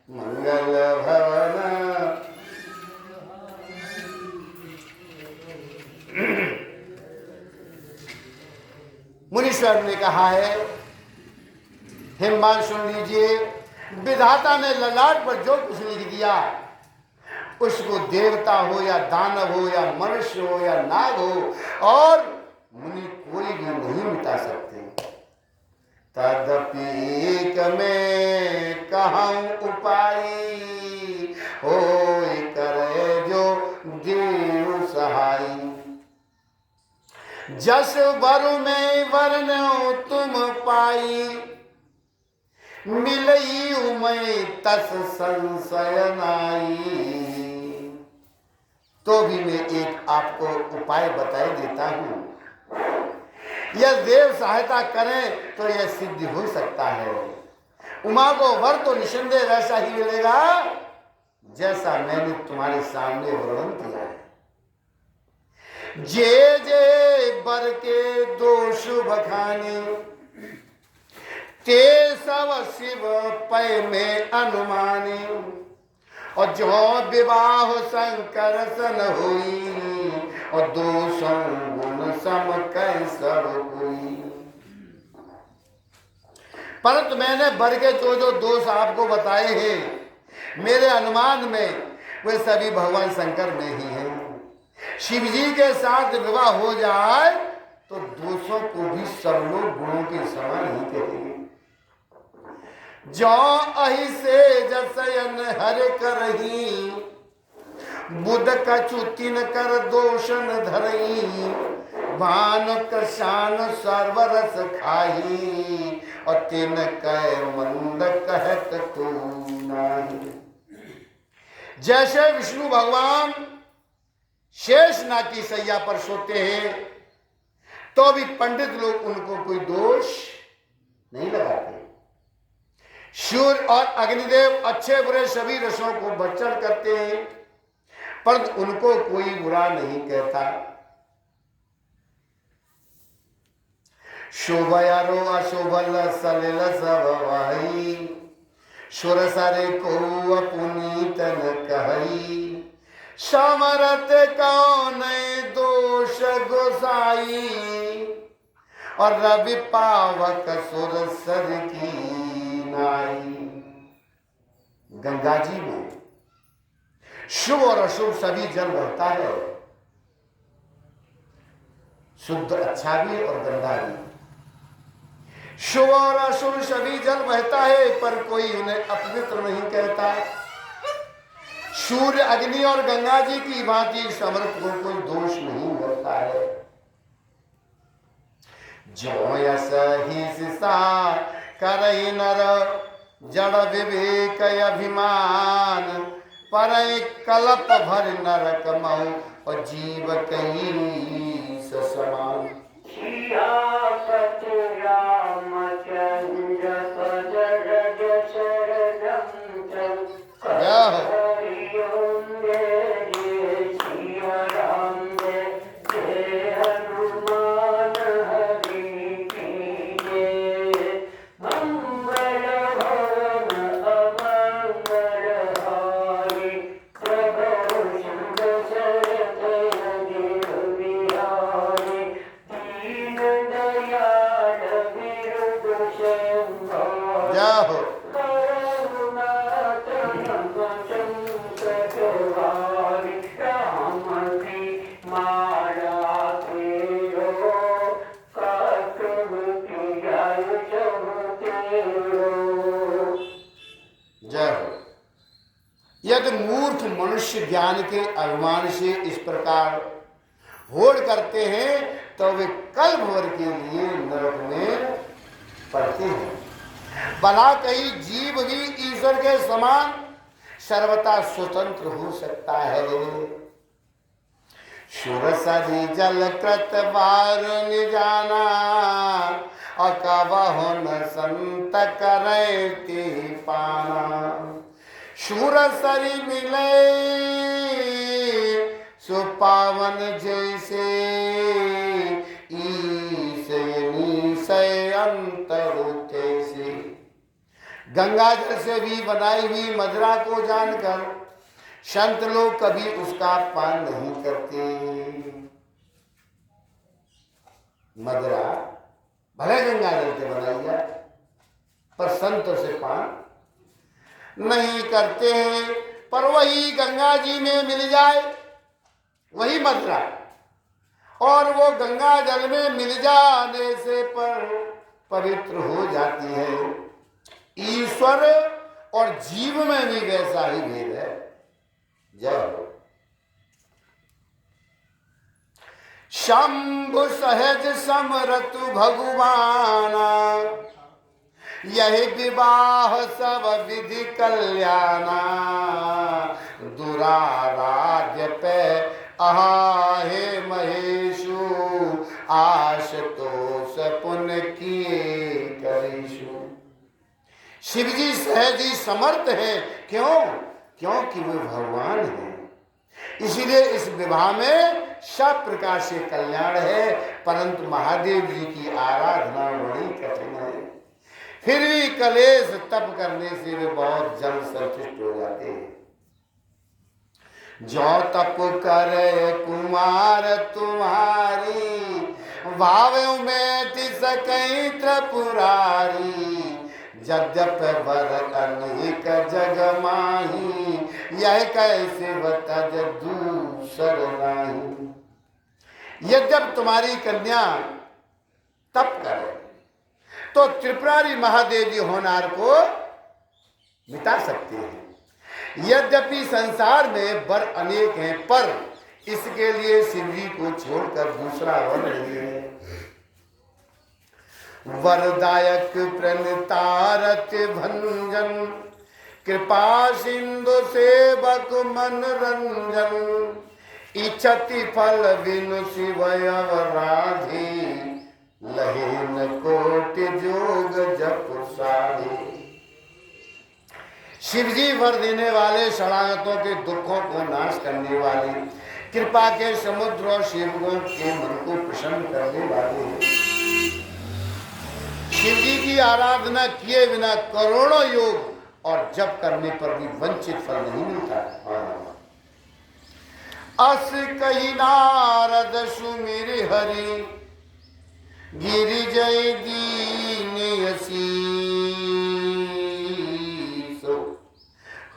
मंगल भवन। मुनीश्वर ने कहा है, हिमवान सुन लीजिए, विधाता ने ललाट पर जो कुछ लिख दिया उसको देवता हो या दानव हो या मनुष्य हो या नाग हो और मुनि कोई भी नहीं मिटा सकते। तदपि एक में कहूं उपाय, हो करे जो देव सहाय। जस वर में वर्ण्यो तुम पाई, मिलई उमय तस संशय नाई। तो भी मैं एक आपको उपाय बताए देता हूं, यह देव सहायता करें तो यह सिद्ध हो सकता है। उमा को वर तो निसंदेह वैसा ही मिलेगा जैसा मैंने तुम्हारे सामने वर्णन किया है। जे जे बर के दोष बखाने, ते सब शिव पै में अनुमानी। और जो विवाह शंकर सन हुई, और दोषों गुण सम कैसर हुई। परंतु मैंने बर के जो दोष आपको बताए हैं, मेरे अनुमान में वे सभी भगवान शंकर में ही हैं। शिव जी के साथ विवाह हो जाए तो दोषों को भी सब लोग गुणों के समान ही कहेंगे। जो अहि से जसयन हर करही, बुध कछु तिन कर दोषन धरई। भान कृषान सर्वरस खाही, और तिन कह मंद कहत तू नाही। जैसे विष्णु भगवान शेषनाग की सैया पर सोते हैं तो भी पंडित लोग उनको कोई दोष नहीं लगाते। सूर्य और अग्निदेव अच्छे बुरे सभी रसों को भक्षण करते हैं, परंतु उनको कोई बुरा नहीं कहता। शोभयारो अशोभल सलिल सब भाई, सुर सारे को पुनीत न कहई। समरत कौन दोष गोसाई, और रवि पावक सुर सर की नाई। गंगा जी में शुभ और अशुभ सभी जल बहता है, शुद्ध अच्छा भी और गंदा भी। शुभ और अशुभ सभी जल बहता है, पर कोई उन्हें अपवित्र नहीं कहता। सूर्य अग्नि और गंगा जी की भांति समर्थ को कोई दोष नहीं होता है। जो यस ही सिसा करई नर, जड़ विवेक अभिमान। पर कलप भर नरक महु, और जीव कई समान। यदि मूर्ख मनुष्य ज्ञान के अभिमान से इस प्रकार होड़ करते हैं तो वे कल्प भर के लिए नरक में पड़ते हैं। भला कहीं जीव भी ईश्वर के समान सर्वथा स्वतंत्र हो सकता है। सुरसरी जल कृत बार निजाना, अकबहु न संत करे ते पाना। सूरसरी मिले सुपावन जैसे, ईसय अंतर कैसे। गंगा जल से भी बनाई हुई मदिरा को जानकर संत लोग कभी उसका पान नहीं करते। मदिरा भले गंगा जल से बनाई जाए पर संत से पान नहीं करते हैं। पर वही गंगा जी में मिल जाए वही मदिरा, और वो गंगा जल में मिल जाने से पर पवित्र हो जाती है। ईश्वर और जीव में भी वैसा ही भेद है। जय हो। शंभु सहज समरतु भगवाना, यही विवाह सब विधि कल्याणा। दुराराध्य पे आहे महेशु, आशुतोष पुण्य किए करीशु। शिव जी सहज ही समर्थ है। क्यों? क्योंकि वे भगवान हैं। इसीलिए इस विवाह में सब प्रकार से कल्याण है। परंतु महादेव जी की आराधना बड़ी कठिन है। फिर भी कलेश तप करने से वे बहुत जल्द संतुष्ट हो जाते हैं। जो तप करे कुमार तुम्हारी, भाव में तिसकई त्रिपुरारी। जद्यप वर अनेक जग माही, यह कैसे बतज दूसर नाही। यद्यप तुम्हारी कन्या तप करे तो त्रिपुरारी महादेव जी होनार को मिटा सकते हैं। यद्यपि संसार में वर अनेक हैं, पर इसके लिए शिव जी को छोड़कर दूसरा वर नहीं है। वरदायक प्रणतारत भंजन, कृपा सिंधु सेवक मनरंजन। इच्छति फल बिनु शिव अवराधे, लहेन कोटि जोग जप साधे। शिव जी वर देने वाले, शरणागतों के दुखों को नाश करने वाले, कृपा के समुद्र और सेवकों के मन को प्रसन्न करने वाले। शिव जी की आराधना किए बिना करोड़ों योग और जप करने पर भी वंचित फल नहीं मिलता। अस कही नारद सुमिर हरि, गिरि जय दीन यसीसो।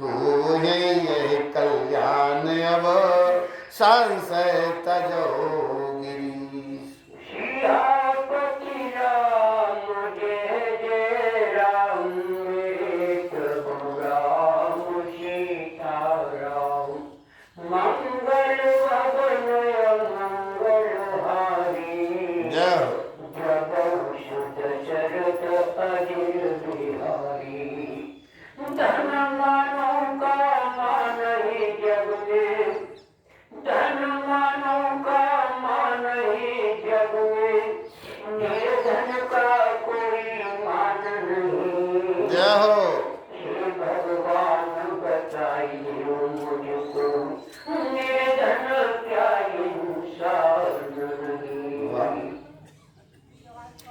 हो यह कल्याण अब संशय तजो गिरीश।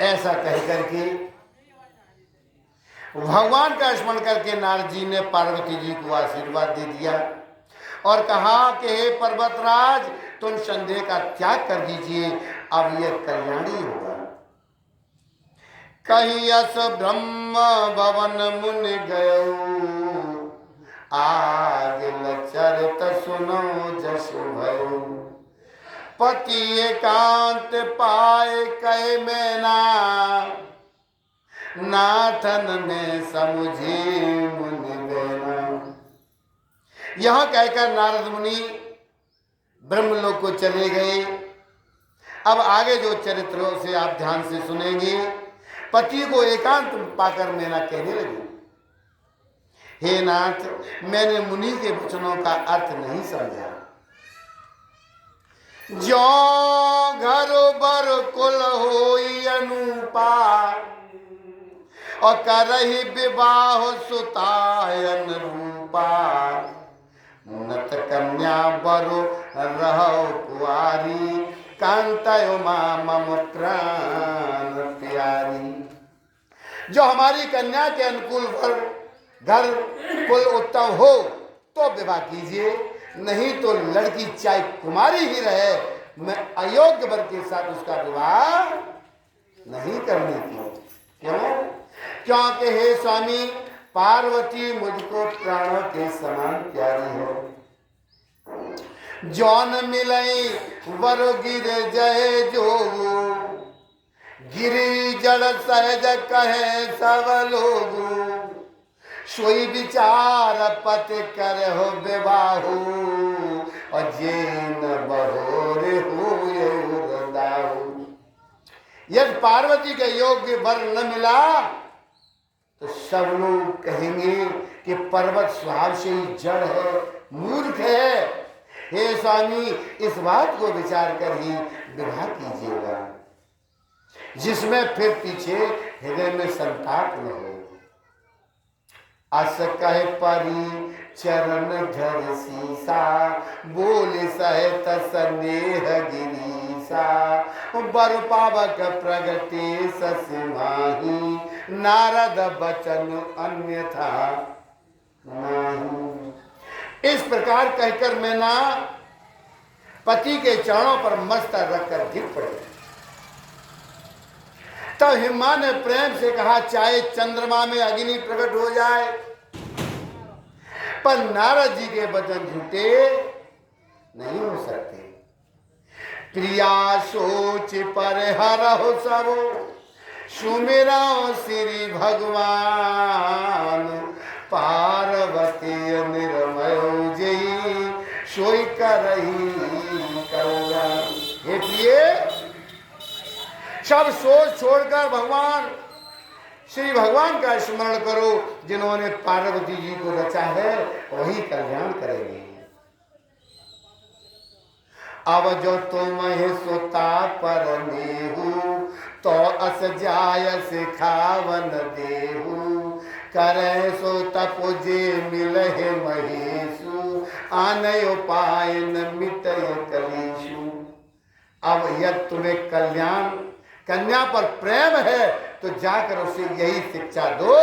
ऐसा कहकर के भगवान का स्मरण करके नारद जी ने पार्वती जी को आशीर्वाद दे दिया और कहा कि हे पर्वतराज, तुम संदेह का त्याग कर दीजिए, अब यह कल्याणी होगा। कहीं अस ब्रह्म भवन मुनि गयो, आग चरित सुनो जस भयो। पति एकांत पाए कहे में नाथन में समुझे मुनि बेना। यह कहकर नारद मुनि ब्रह्मलोक को चले गए। अब आगे जो चरित्रों से आप ध्यान से सुनेंगे, पति को एकांत पाकर मैना कहने लगी, हे नाथ, मैंने मुनि के वचनों का अर्थ नहीं समझा। जो घर बर कुल होई अनुपा, और करही विवाह सुतायन रूपा, नत कन्या बरो रहो कुआरी, कांतयो मां मम प्राण प्यारी। जो हमारी कन्या के अनुकूल घर कुल उत्तम हो तो विवाह कीजिए, नहीं तो लड़की चाहे कुमारी ही रहे, मैं अयोग्य वर के साथ उसका विवाह नहीं करने की। क्यों? क्योंकि हे स्वामी, पार्वती मुझको प्राणों के समान प्यारी है। जौन मिलई वर गिर जय जोगु, गिरी जड़ सहज कहे सब लोगु, सोई विचार पति कर हो विवाहु, और जेन बहोर हो। यदि पार्वती के योग्य वर न मिला तो सब लोग कहेंगे कि पर्वत स्वभाव से ही जड़ है, मूर्ख है। हे स्वामी, इस बात को विचार कर ही विवाह कीजिएगा, जिसमें फिर पीछे हृदय में संताप न हो। अस कहे परी चरण धर सीसा, बोले सहित स्नेह गिरीसा, बर पावक प्रगटे सस माही, नारद बचन अन्यथा नहीं। इस प्रकार कहकर मैना पति के चरणों पर मस्तक रखकर गिर पड़े। तब हिमा ने प्रेम से कहा, चाहे चंद्रमा में अग्नि प्रकट हो जाए, पर नारद जी के वचन झूठे नहीं हो सकते। प्रिया सोच पर हरहु सब, सुमिरा श्री भगवान, पार्वती निर्मय जई, सोई करही कल्याण। हे प्रिय, सब सोच छोड़कर भगवान श्री भगवान का स्मरण करो, जिन्होंने पार्वती जी को रचा है, वही कल्याण करेंगे। अब जो तुम सोता पर नेहू, तो अस जाय सिखावन देहू, करे सो तपुजे मिलहे महेशु, आनयो पायन मिटय कलेशु। अब यदि तुम्हें कन्या पर प्रेम है तो जाकर उसे यही शिक्षा दो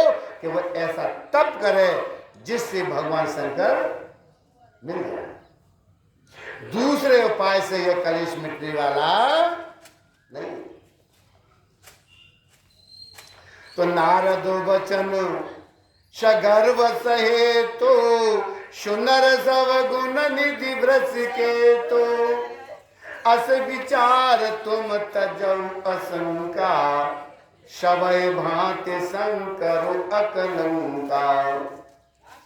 कि वह ऐसा तप करे जिससे भगवान शंकर मिल जाए। दूसरे उपाय से यह कलेश मिटने वाला नहीं। तो नारद वचन सगर्व सहे तो, सुनर सब गुण निधि वृष के तो, अस विचार तुम तजऊ असंका, सबय भांति शंकर अकलंका।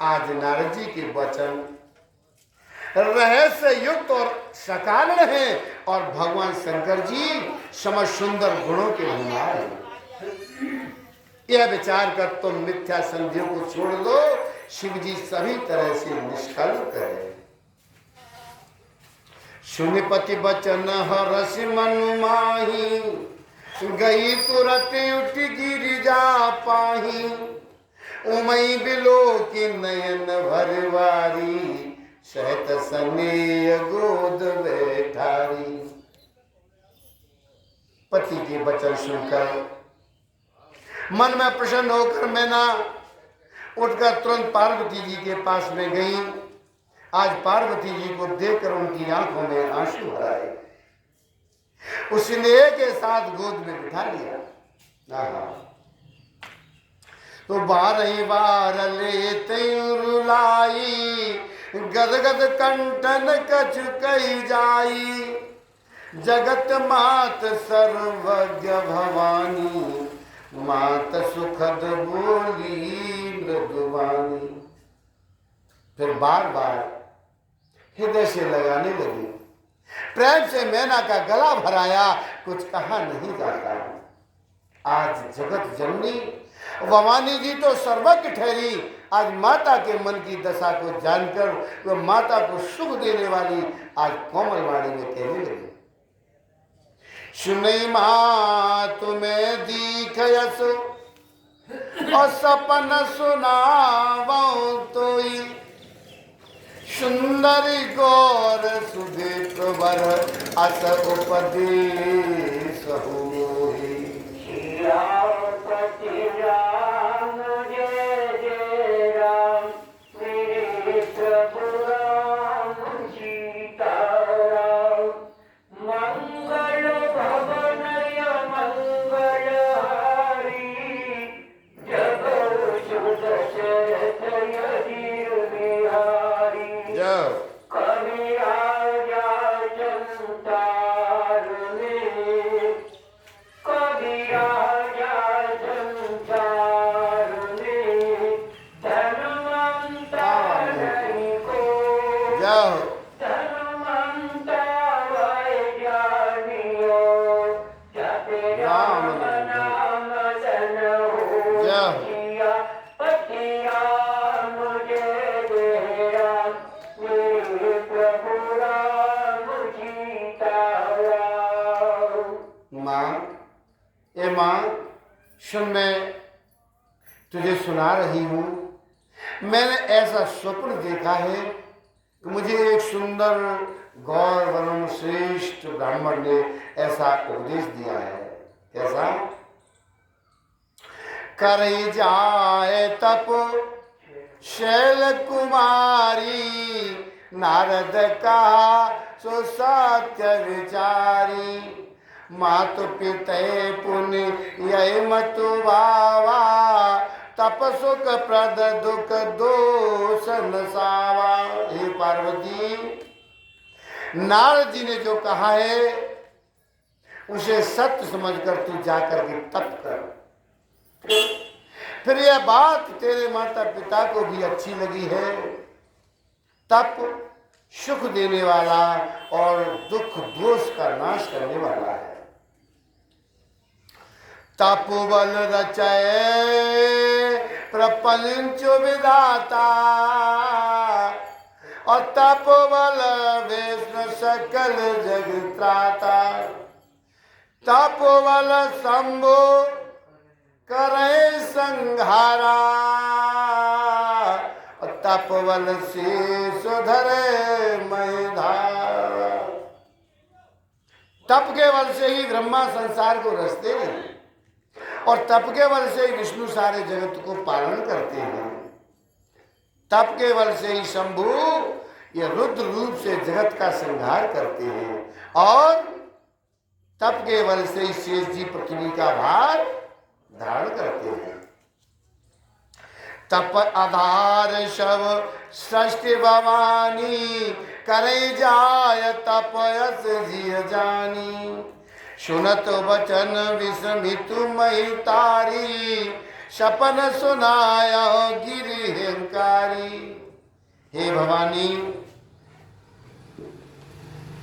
आज नारद जी के वचन रहस्य युक्त और सकारण है, और भगवान शंकर जी समझ सुंदर गुणों के भंडार हैं। यह विचार कर तुम मिथ्या संदेह को छोड़ दो, शिव जी सभी तरह से निष्कलंक है। सुनिपति बचन हरस मनु माही, गई तुरत उठ गिरिजा पाही, उमई बिलो की नयन भरवारी, सहत सनेय गोद बैठारी। पति के वचन सुनकर मन में प्रसन्न होकर मैना उठकर तुरंत पार्वती जी के पास में गई। आज पार्वती जी को देखकर उनकी आंखों में आंसू भर आए। उसने के साथ गोद में बिठा लिया। तो 12 बार लेते रुलाई, गदगद कंठन कछु कही जाई, जगत मात सर्वज्ञ भवानी, मात सुखद बोली मृदुवानी। फिर बार बार हृदय से लगाने लगी। प्रेम से मैना का गला भराया, कुछ कहा नहीं जाता। आज जगत जननी भवानी जी तो सर्वज्ञ ठहरी। आज माता के मन की दशा को जानकर वह माता को सुख देने वाली आज कोमल वाणी में कहने लगी, सुनई मां तुम्हें दीख यस और सपन सुनावो तोई सुंदरी गौर सुधे प्रवर अस उपदेश होई। श्रीपति राम जय जय राम मेरे प्रभु राम सीताराम मंगल भवनय मंगल हारी जगत सुदशरथ यदि बिहारी कवि राजा संसार में कवि राजा संसार में धनवंता नहीं को धनवंता वैज्ञानियो जप राम नाम सन हो जिया पति राम जय जय राम मेरे प्रभु राम सीताराम। माँ, ए माँ, सुन, मैं तुझे सुना रही हूँ। मैंने ऐसा स्वप्न देखा है कि मुझे एक सुंदर गौर वरुण श्रेष्ठ ब्राह्मण ने ऐसा उपदेश दिया है। कैसा? करे जाए तप शैल कुमारी नारद का सो सत्य विचारी मातु पिते पुण्य यही मतु बावा तप सुख प्रद दुख दोष नसावा। हे पार्वती, नारद जी ने जो कहा है उसे सत्य समझकर तू जाकर के तप कर। फिर यह बात तेरे माता पिता को भी अच्छी लगी है। तप सुख देने वाला और दुख दोष का नाश करने वाला है। तपोबल रचय प्रपंच विधाता और तपोबल विष्णु सकल जग त्राता। तपोबल शंभु करे संहारा और तपोबल शेष धरे मैधारा। तप के बल से ही ब्रह्मा संसार को रचते हैं और तप के बल से ही विष्णु सारे जगत को पालन करते हैं। तप के बल से ही शंभु ये रुद्र रूप से जगत का संहार करते हैं और तप के बल से ही शेष जी पृथ्वी का भार धारण करते हैं। तप आधार शव सृष्टि भवानी करे जाय तपयस जिय जानी। सुनत वचन विस्मितु मही तारी सपन सुनाया गिरि हिंकारी। हे भवानी,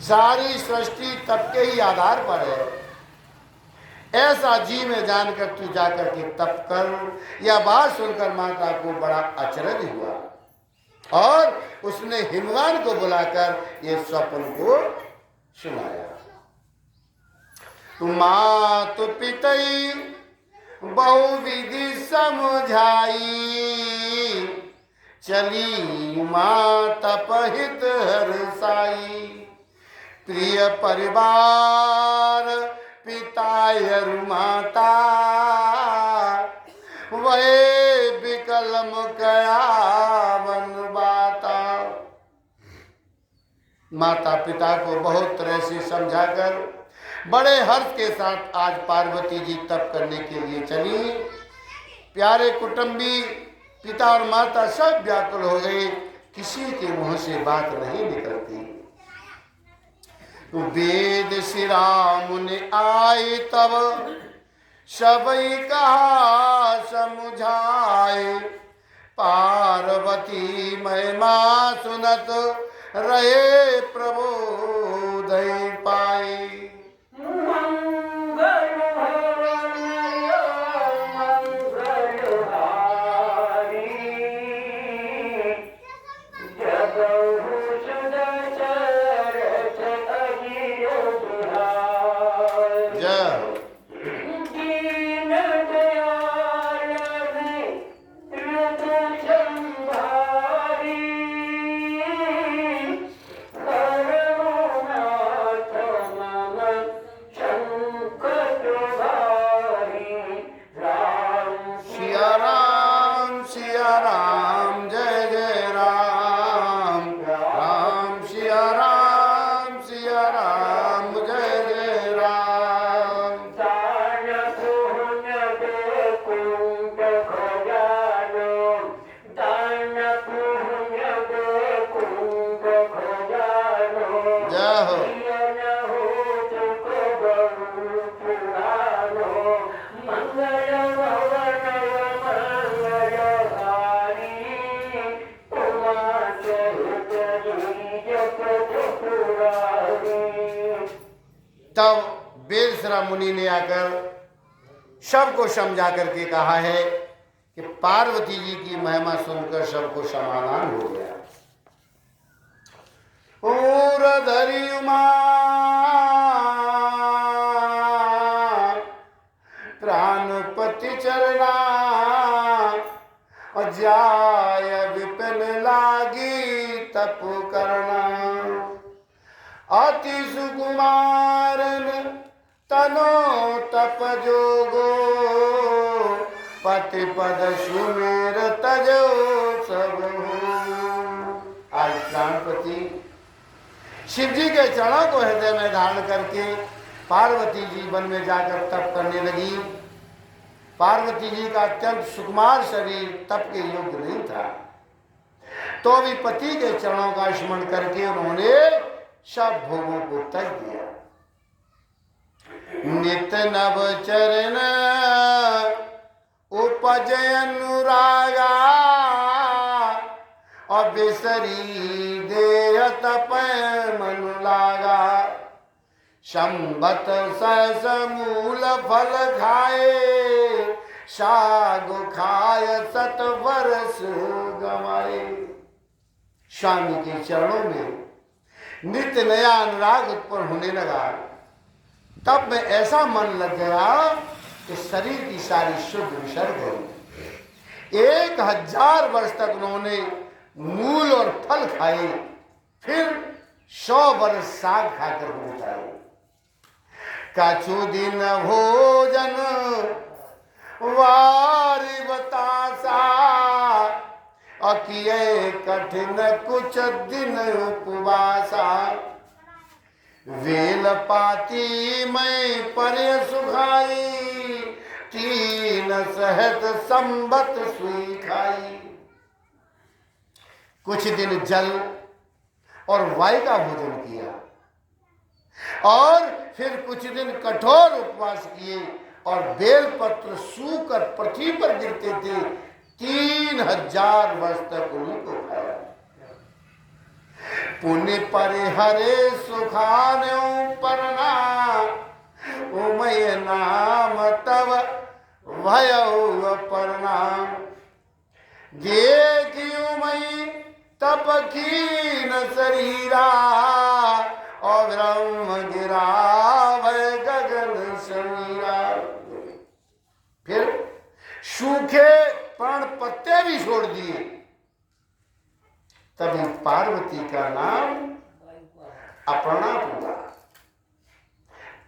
सारी सृष्टि तप के ही आधार पर है। ऐसा जी में जानकर तू जाकर के तप कर। यह बात सुनकर माता को बड़ा अचरज हुआ और उसने हिमवान को बुलाकर ये स्वप्न को सुनाया। मातु पितई बहुविधि समझाई चली माता तपहित हरसाई। प्रिय परिवार पितायर माता वही विकल मुकया मन बाता। माता पिता को बहुत तरह से समझाकर बड़े हर्ष के साथ आज पार्वती जी तप करने के लिए चली। प्यारे कुटुंबी पिता और माता सब व्याकुल हो गए, किसी के मुंह से बात नहीं निकलती। वेद शिरा मुनि आए तब सबई कहा समझाए। पार्वती महिमा सुनत रहे प्रबोधय पाए। जियन हो तुको बहु पुरानो मंगल भवन मंगलहारी उमा सहित जप पुरारी। तब वेदसरा मुनि ने आकर सबको समझा करके कहा है कि पार्वती जी की महिमा सुनकर सबको समाधान हो गया। धरि उमा प्राणपति चरना जाय विपिन लागी तप करना अति सुकुमारन तनो तप जोगो पति पद सुमेर तजो सब हो। आज प्राणपति शिव जी के चरणों को हृदय में धारण करके पार्वती जी वन में जाकर तप करने लगी। पार्वती जी का अत्यंत सुकुमार शरीर तप के योग्य नहीं था, तो भी पति के चरणों का स्मरण करके उन्होंने सब भोगों को त्याग दिया। नित नव चरण उपज अनुरागा और बेसरी देह तप मनु लागा संबत सहस मूल फल खाए साग खाय सत वर्ष गवाए। स्वामी के चरणों में नित्य नया अनुराग उत्पन्न होने लगा। तब में ऐसा मन लग गया कि शरीर की सारी शुद्ध विसर गई। 1000 वर्ष तक उन्होंने मूल और फल खाए, फिर 100 वर्ष साग खाकर बिताए। कछु दिन भोजन वारी बतासा अकिए कठिन कुछ दिन उपवासा वेल पाती मैं पर सुखाई 3 सहत संबत सुई खाई। कुछ दिन जल और वायु का भोजन किया और फिर कुछ दिन कठोर उपवास किए और बेलपत्र सूखकर पृथ्वी पर गिरते थे। 3000 वर्ष तक उनको खाया। पुण्य परिहरे सुखानो परना उमय नाम तब भयउ परनाम गे की उमय तप कीन शरीरा और ब्रह्म गिराव गगन समीरा। फिर सूखे प्राण पत्ते भी छोड़ दिए। तभी पार्वती का नाम अपर्णा हुआ।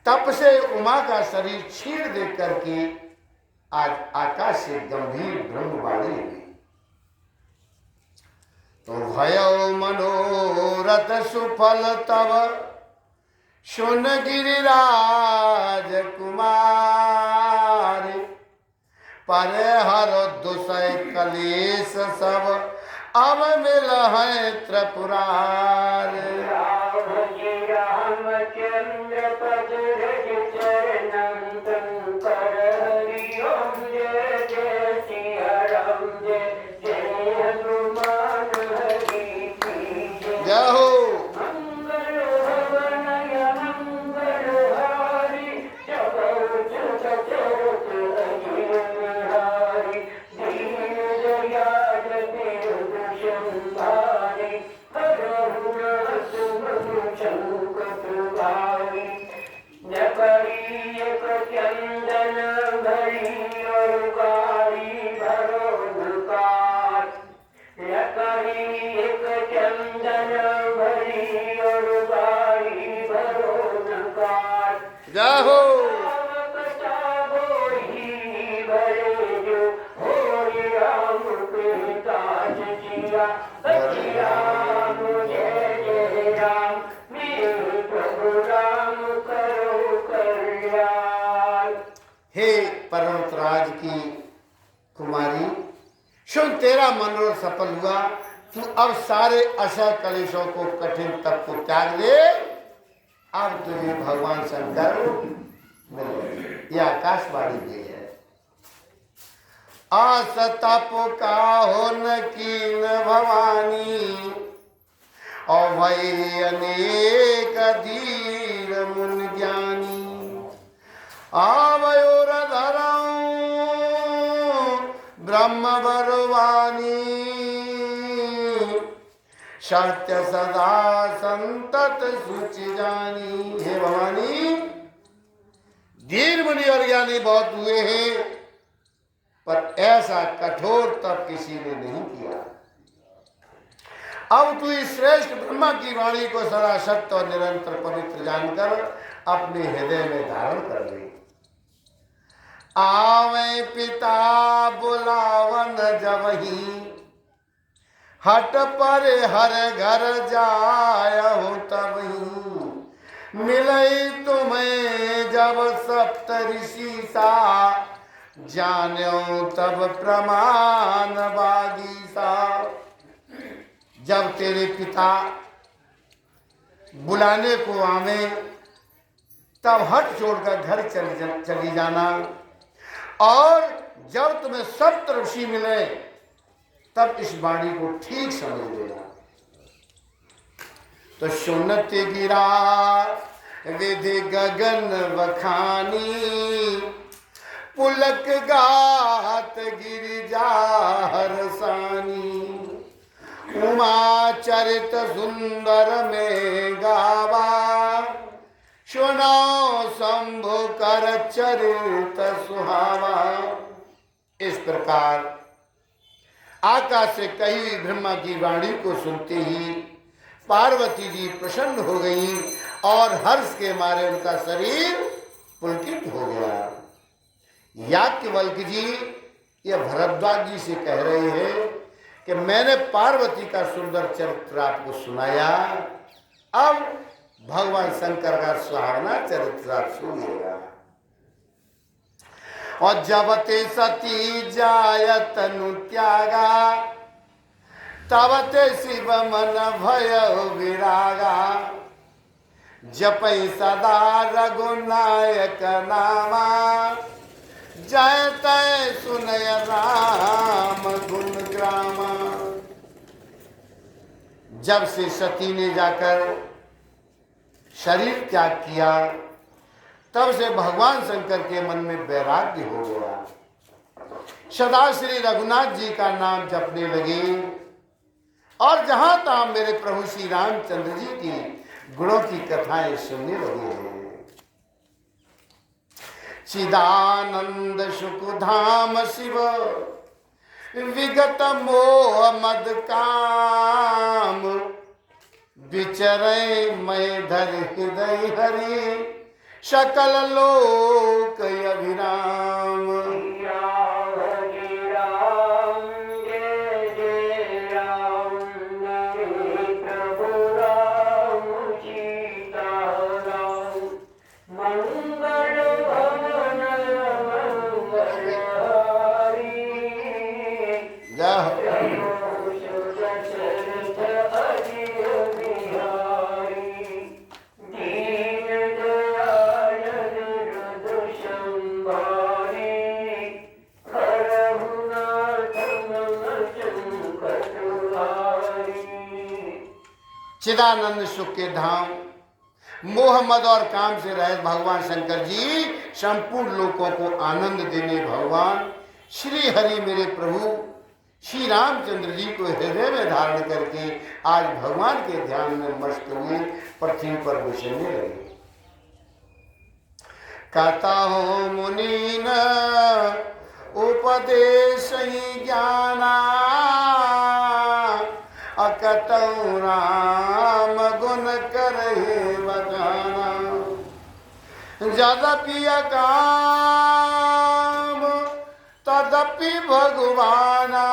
तप से उमा का शरीर छीन देख करके आज आकाश से गंभीर ब्रह्मवाणी हुई। तो भयो मनोरथ सुफल तब सुन गिरिराज कुमार पर हर दुसय कलेश सब अब मिल है त्रिपुरार। रामचंद्र पद रज चरणं कर हरि ओम जय जय सिया राम जय जय हनुमान हरि की जय हो। मंगल भवनय मंगलहारी जगत चरत अजिहारी दीन दयाल देव संभारी हरहुनाथ मनु शंकर भारी नकरी एक चंदन भरी और गारी भरो नकार नकरी एक चंदन भरी और गारी भरो नकार जय हो। हे पर्वतराज की कुमारी, सुन तेरा मनोरथ सफल हुआ। तू अब सारे असह कलेशों को, कठिन तप को त्याग दे अब तुझे भगवान शंकर मिल गए। यह आकाशवाणी भी है। आस तप का हो न कीन भवानी, और वही अनेक धीर मुन ज्ञानी। आवयोर धरऊं ब्रह्म बरवानी, सत्य सदा संतत सुचि जानी। हे भवानी, धीर मुनि और ज्ञानी बहुत हुए हैं, पर ऐसा कठोर तप किसी ने नहीं किया। अब तू इस श्रेष्ठ ब्रह्मा की वाणी को सदा सत्य और निरंतर पवित्र जानकर अपने हृदय में धारण कर ले। आवे पिता बुलावन जबहि, हट पर हर घर जायहु तबहि। मिलई तुम्हें जब सप्त ऋषि सा, जान्यो तब प्रमाण बागीसा। जब तेरे पिता बुलाने को आवे, तब हट छोड़कर घर चली जाना, और जब तुम्हें सप्त ऋषि मिले तब इस वाणी को ठीक समझ लेना। तो सुनते गिरा विधि गगन बखानी, पुलक गात गिरिजा हरसानी। उमा चरित सुंदर में गावा, सुनाओ शंभु कर चरित सुहावा। इस प्रकार आकाश से कही हुई ब्रह्मा की वाणी को सुनते ही पार्वती जी प्रसन्न हो गई, और हर्ष के मारे उनका शरीर पुलकित हो गया। याज्ञवल्क्य जी ये भरद्वाज जी से कह रहे हैं कि मैंने पार्वती का सुंदर चरित्र आपको सुनाया, अब भगवान शंकर का सुहावना चरित्र आप सुनिएगा। और जब ते सती जाय तनु त्यागा, तब ते शिव मन भय विरागा। जपै सदा रघुनायक नामा, जय तय सुनय राम गुण ग्रामा। जब से सती ने जाकर शरीर त्याग किया, तब से भगवान शंकर के मन में वैराग्य हो गया। सदा श्री रघुनाथ जी का नाम जपने लगे, और जहां तहां मेरे प्रभु श्री रामचंद्र जी की गुणों की कथाएं सुनने लगे हैं। चिदानंद सुख धाम शिव, विगत मोह मद काम। विचरे मैं धर हृदय हरि, सकल लोक अभिराम। चिदानंद सुख के धाम, मोह मद और काम से रहित भगवान शंकर जी संपूर्ण लोकों को आनंद देने भगवान श्री हरि मेरे प्रभु श्री रामचंद्र जी को हृदय में धारण करके आज भगवान के ध्यान में मस्त हुए पृथ्वी पर विचरने लगे। कहता हो मुनीन उपदेश ही ज्ञाना, अकतौ राम गुण करहि बखाना। यद्यपि काम तदपि भगवाना,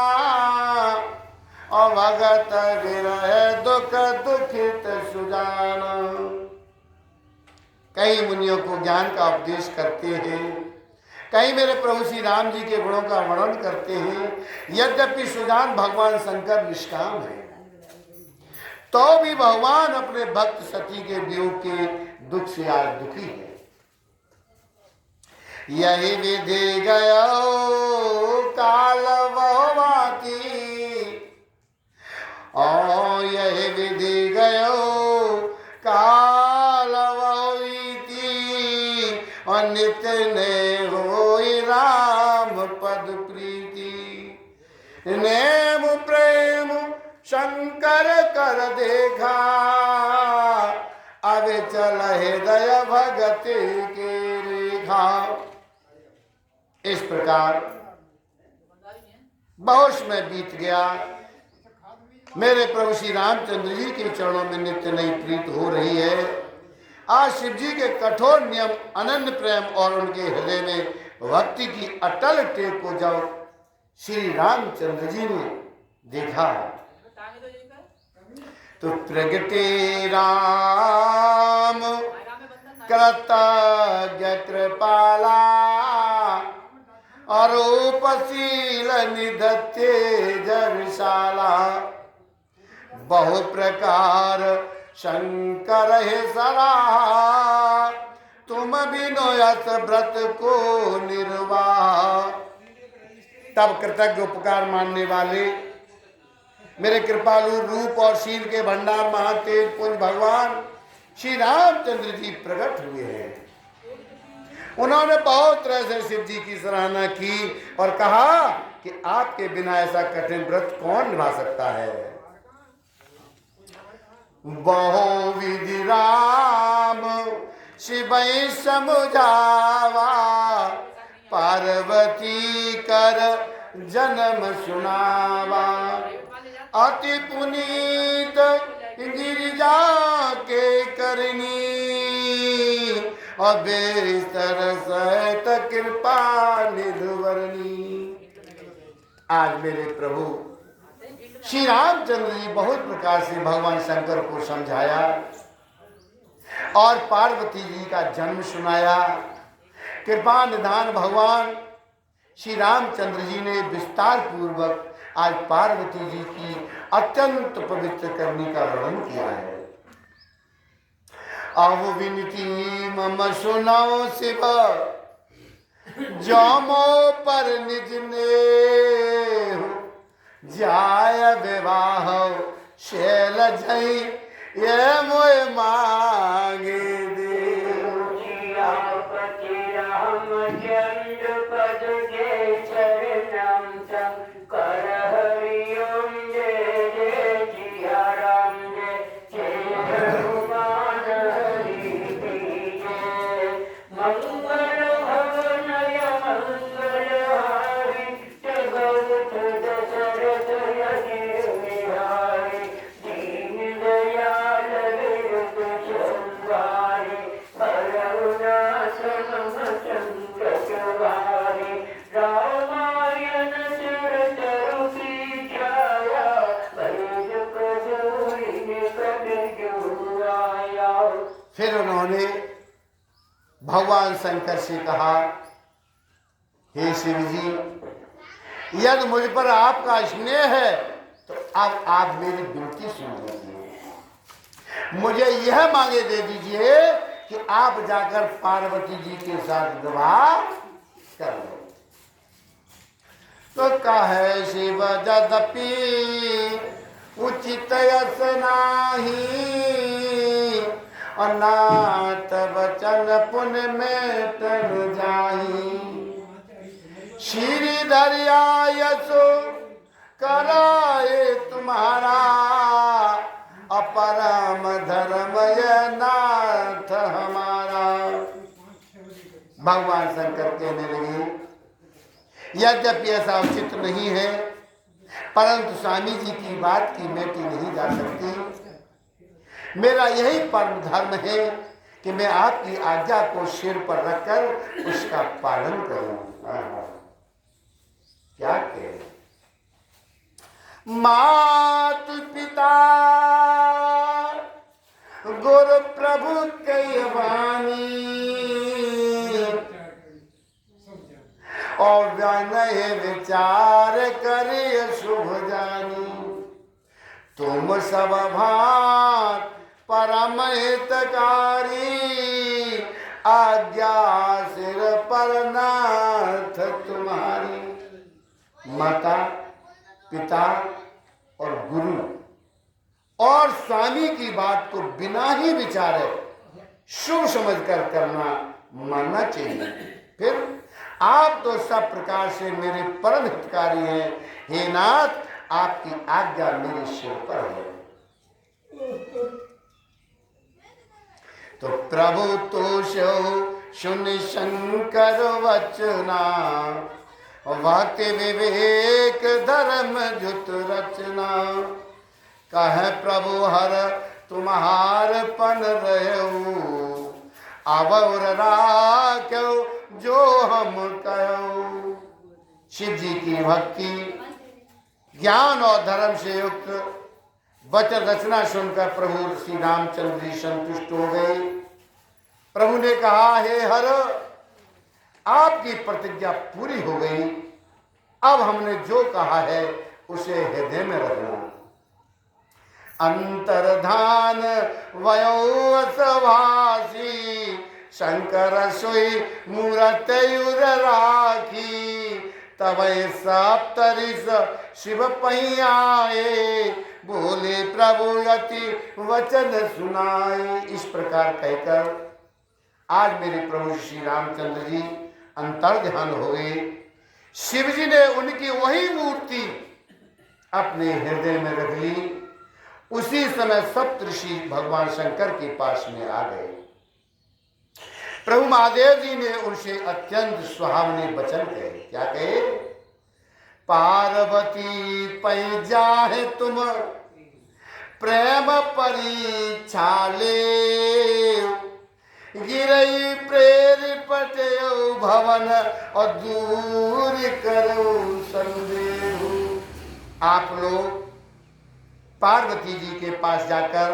अवगत विरह दुख दुखित सुजाना। कई मुनियों को ज्ञान का उपदेश करते हैं, कई मेरे प्रभु श्री राम जी के गुणों का वर्णन करते हैं। यद्यपि सुजान भगवान शंकर निष्काम है, तो भी भगवान अपने भक्त सती के वियोग के दुख से आज दुखी है। यही विधि गयो काल बहुभांति, और यही विधि गयो काल बहुरीति, और नित्य ने होई राम पद प्रीति। नेम प्रेम शंकर कर देखा, अब चल हृदय भगत के रेखा। इस प्रकार बहुत समय बीत गया। मेरे प्रभु श्री रामचंद्र जी के चरणों में नित्य नई प्रीत हो रही है। आज शिव जी के कठोर नियम, अनन्य प्रेम और उनके हृदय में भक्ति की अटल टेक को जब श्री रामचंद्र जी ने देखा तो प्रगटे राम कृतज्ञ कृपाला, अरूपशील निधत्ते जगशाला। बहु प्रकार शंकर है सराहा, तुम बिनो यस व्रत को निर्वाह। तब कृतज्ञ उपकार मानने वाले मेरे कृपालु रूप और शील के भंडार महातेज पुंज भगवान श्री रामचंद्र जी प्रकट हुए हैं। उन्होंने बहुत तरह से शिव जी की सराहना की और कहा कि आपके बिना ऐसा कठिन व्रत कौन निभा सकता है। बहु विधि राम शिव समुझावा, पार्वती कर जन्म सुनावा। अति पुनीत गिरिजा के करनी, अबेस्तर सहित कृपा निधुवरनी। आज मेरे प्रभु श्री रामचंद्र जी बहुत प्रकार से भगवान शंकर को समझाया और पार्वती जी का जन्म सुनाया। कृपा निधान भगवान श्री रामचंद्र जी ने विस्तार पूर्वक आज पार्वती जी की अत्यंत पवित्र करने का वर्णन किया है। अब विनती मम सुनाओ शिव, जामो पर निज ने जाय विवाह शैल जई, ये मोय मांगे दे। रामचंद्र पद के चरणम कर हरि ओम जय जय जिया राम जय जय हनुमान हरि जय। मंगल भवनय मंगल हारी, जगत दशरथ यति बिहारी। दीन दयाल विरत संहारी, करुणा चंद्र चवारी। रामायण चरितरु की छाया, बैज कसूरी कलयुग आया। फिर उन्होंने भगवान शंकर से कहा, हे शिव जी, यदि मुझ पर आपका स्नेह है तो अब आप मेरी विनती सुन लीजिए। मुझे यह मांगे दे दीजिए कि आप जाकर पार्वती जी के साथ विवाह कर लो। तो कहे शिव यद्यपि उचित यस नाही, अनाथ वचन पुण्य में तर जाही। श्रीधर यशो कराए तुम्हारा, अपरम धर्म यह नाथ हमारा। भगवान शंकर कहने लगे, यद्यपि ऐसा उचित नहीं है, परंतु स्वामी जी की बात की मेटी नहीं जा सकती। मेरा यही परम धर्म है कि मैं आपकी आज्ञा को सिर पर रखकर उसका पालन करूं। क्या कहे, मात पिता गुरु प्रभु के वाणी, और विनय विचार करे शुभ जानी। तुम सब भात परम हितकारी, आज्ञा सिर पर नाथ तुम्हारी। माता, पिता और गुरु और स्वामी की बात को बिना ही विचारे शुभ समझकर करना मानना चाहिए। फिर आप तो सब प्रकार से मेरे परम हितकारी हैं। हे नाथ, आपकी आज्ञा मेरे सिर पर है। तो प्रभु तोषो सुन शंकर वचना, वाक्य विवेक धर्म जुत रचना। कह प्रभु हर तुम्हार पन रहो, अबौर राख्यो जो हम कहो। शिव जी की भक्ति, ज्ञान और धर्म से युक्त वचन रचना सुनकर प्रभु श्री रामचंद्र जी संतुष्ट हो गए। प्रभु ने कहा, हे हर, आपकी प्रतिज्ञा पूरी हो गई। अब हमने जो कहा है उसे हृदय में रखना। अंतर्धान वयो सभासी, शंकर सोई मूरत युर राखी। तब सप्तरिस शिव पहियाए, बोले प्रभु अति वचन सुनाए। इस प्रकार कहकर आज मेरे प्रभु श्री रामचंद्र जी अंतर्ध्यान हो गए। शिव जी ने उनकी वही मूर्ति अपने हृदय में रख ली। उसी समय सप्तऋषि भगवान शंकर के पास में आ गए। प्रभु महादेव जी ने उनसे अत्यंत सुहावने वचन कहे। क्या कहे? पार्वती पै जाहे तुम प्रेम परीक्षा ले, गिरई प्रेर पटयो भवन और दूर करो संदेह। आप लोग पार्वती जी के पास जाकर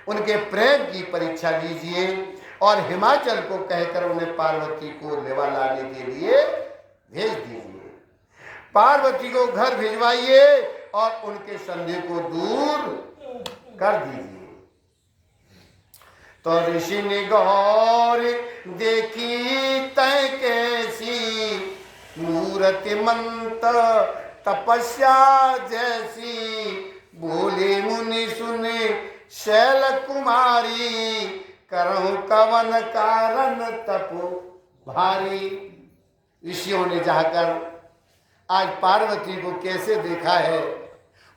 उनके प्रेम की परीक्षा लीजिए और हिमाचल को कहकर उन्हें पार्वती को लेवा लाने के लिए भेज दीजिए। पार्वती को घर भिजवाइए और उनके संदेह को दूर कर दीजिए। तो ऋषि ने गौर देखी तय कैसी, मूर्ति मंत तपस्या जैसी। बोले मुनि सुने शैल कुमारी, करहु कवन कारण तपो भारी। ऋषियों ने जाकर आज पार्वती को कैसे देखा है,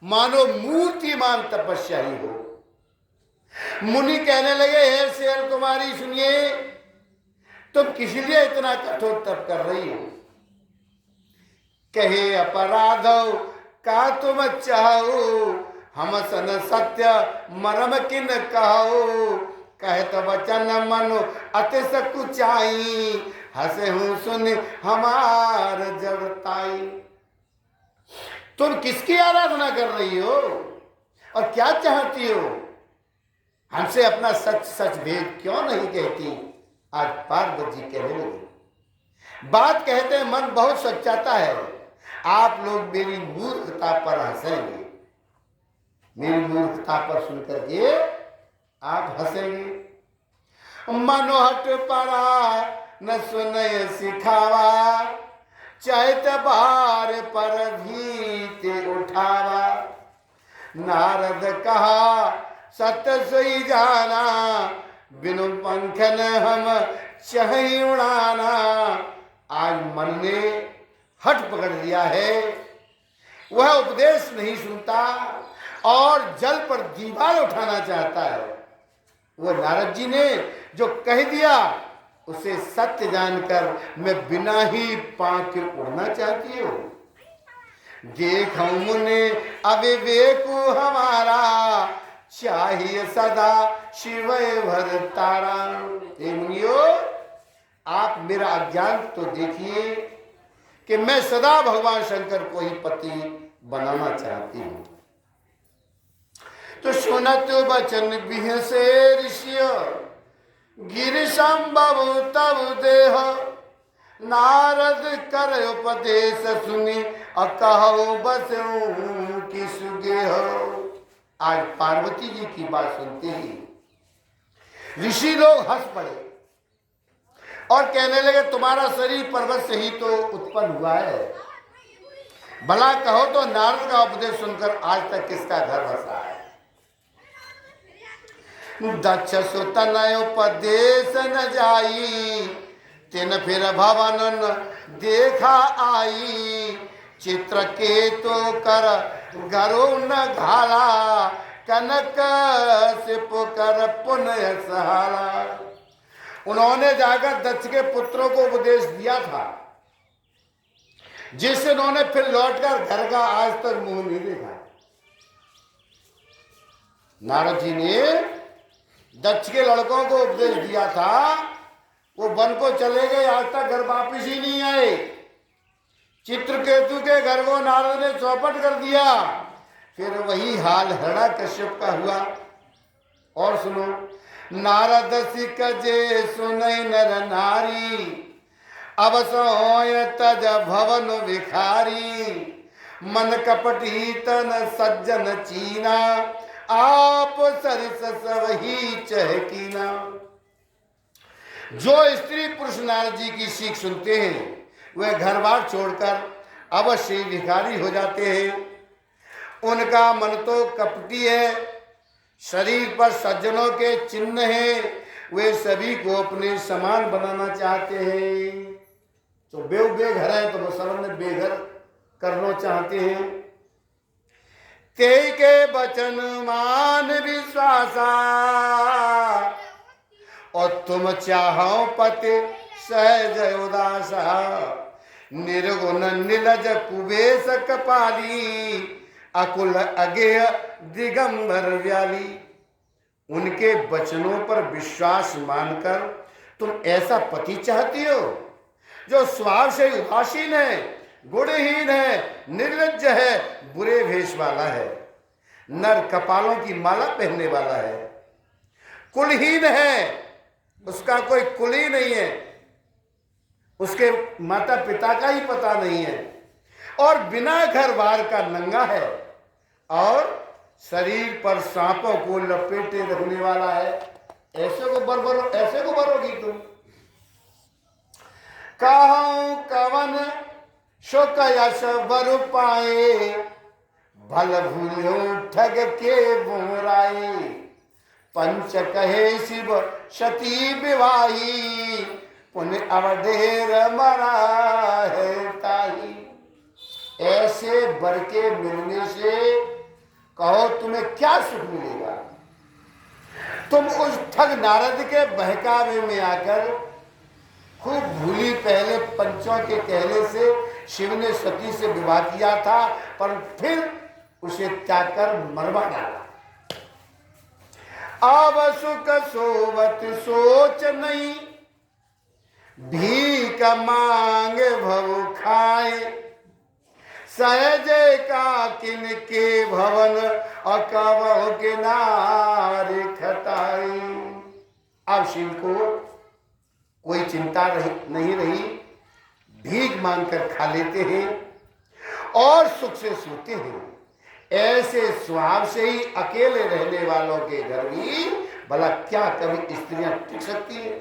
मानो मूर्तिमान तपस्या ही हो। मुनि कहने लगे, हे शैल कुमारी सुनिए, तुम किस लिए इतना कठोर तप कर रही हो? कहे अपराधो का तुम चाहो, हम सन सत्य मरम किन कहो। कहत वचन मनो अति सकुचाई, हसे हूं सुन हमार जड़ताई। तुम किसकी आराधना कर रही हो और क्या चाहती हो? हमसे अपना सच सच भेद क्यों नहीं कहती? आज पार्वती जी कहने लगी। बात कहते हैं मन बहुत सच्चाता है। आप लोग मेरी मूर्खता पर हंसेंगे, मेरी मूर्खता पर सुनकर के आप हंसेंगे। मनोहट परा न सुनय सिखावा, चैत बार पर भीते उठावा। नारद कहा सत्य सोई जाना, बिनु पंखन हम चहि उड़ाना। आज मन ने हट पकड़ लिया है, वह उपदेश नहीं सुनता और जल पर दीवार उठाना चाहता है। वो नारद जी ने जो कह दिया उसे सत्य जानकर मैं बिना ही पांव के उड़ना चाहती हूँ। देखो मुने अविवेक हमारा, चाहिए सदा शिव भर तारा। हे मुनियो, आप मेरा अज्ञान तो देखिए कि मैं सदा भगवान शंकर को ही पति बनाना चाहती हूँ। तो सुनत वचन बिह से ऋषिय, गिर संभव तब देह। नारद कर उपदेश सुनी, अकहो बसऊं किस गेह। आज पार्वती जी की बात सुनते ही ऋषि लोग हंस पड़े। और कहने लगे तुम्हारा शरीर पर्वत से ही तो उत्पन्न हुआ है। भला कहो तो नारद का उपदेश सुनकर आज तक किसका घर बसा है। दक्ष सुत नय उपदेश न जाई, तिन फिर भवन देखा आई। चित्र केतु कर गरुण घाला, कनक से पुकर पुनः सहाला। उन्होंने जाकर दक्ष के पुत्रों को उपदेश दिया था, जिससे उन्होंने फिर लौटकर घर का आज तक मुंह नहीं देखा। नारद जी ने दक्ष के लड़कों को उपदेश दिया था, वो वन को चले गए, आज तक घर वापिस ही नहीं आए। चित्रकेतु के घर को नारद ने चौपट कर दिया। फिर वही हाल हिरण्यकश्यप का हुआ। और सुनो, नारद सिक जे सुनई नर नारी, अब सोय तज भवन विखारी। मन कपटी तन सज्जन चीना, आप सरिस सवही चहकीना। जो स्त्री पुरुष नारद जी की सीख सुनते हैं, वे घर बार छोड़कर अवश्य भिखारी हो जाते हैं। उनका मन तो कपटी है, शरीर पर सज्जनों के चिन्ह हैं, वे सभी को अपने समान बनाना चाहते हैं। तो बेघर है तो वो सबने बेघर करना चाहते हैं। ते के बचन मान विश्वासा, और तुम चाहो पति सहज उदासा। निर्गुण नीलज कुबेश कपाली, अकुल अगेय दिगंबर व्याली। उनके वचनों पर विश्वास मानकर तुम ऐसा पति चाहती हो जो स्वभाव से उदासीन है, गुणहीन है, निर्लज्ज है, बुरे वेश वाला है, नर कपालों की माला पहनने वाला है, कुलहीन है, उसका कोई कुल ही नहीं है, उसके माता पिता का ही पता नहीं है, और बिना घर बार का नंगा है, और शरीर पर सांपों को लपेटे रखने वाला है। ऐसे को बरोगी तुम। कहूं कवन शोक यश बर पाए, भल भूलो ठग के बोराए। पंच कहे शिव सती विवाही, पुण्य अवधेर मरा है ताही। ऐसे बर के मिलने से कहो तुम्हें क्या सुख मिलेगा। तुम उस ठग नारद के बहकावे में आकर खूब भूली पहले पंचों के कहने से शिव ने सती से विवाह किया था, पर फिर उसे त्याग कर मरवा डाला। अब सुख सोवत सोच नहीं, भीख मांगे भव खाए। सहज का किन के भवन, अकबह के नारे खटाई। अब शिव को कोई चिंता नहीं रही, भीख मांगकर खा लेते हैं और सुख से सोते हैं। ऐसे स्वभाव से ही अकेले रहने वालों के घर भी भला क्या कभी स्त्रियां टिक सकती है।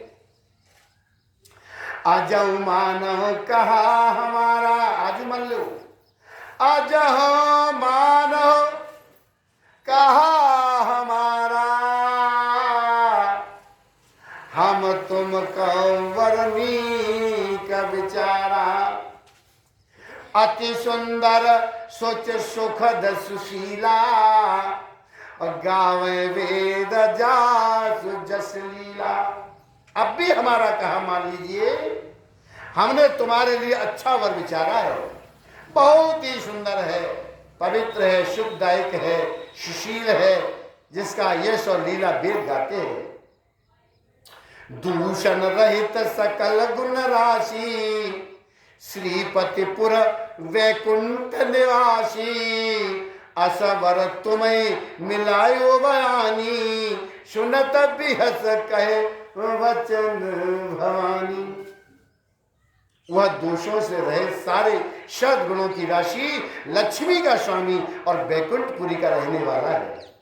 अजऊ मानव कहा हमारा, आज मान लो, अजह मानव कहा हमारा। हम तुम कंवरनी का विचारा। अति सुंदर सोच सुखद सुशीला, गावे वेद जासु जस लीला। अब भी हमारा कहा मान लीजिए, हमने तुम्हारे लिए अच्छा वर विचारा है, बहुत ही सुंदर है, पवित्र है, शुभदायक है, सुशील है, जिसका यश और लीला वेद गाते हैं। दूषण रहित सकल गुण राशि, श्रीपतिपुर वैकुंठ निवासी। असवर तुम्हें मिलायो बयानी, सुनत बिहस कहे वचन भवानी। वह दोषों से रहे सारे सद्गुणों की राशि, लक्ष्मी का स्वामी और वैकुंठपुरी का रहने वाला है।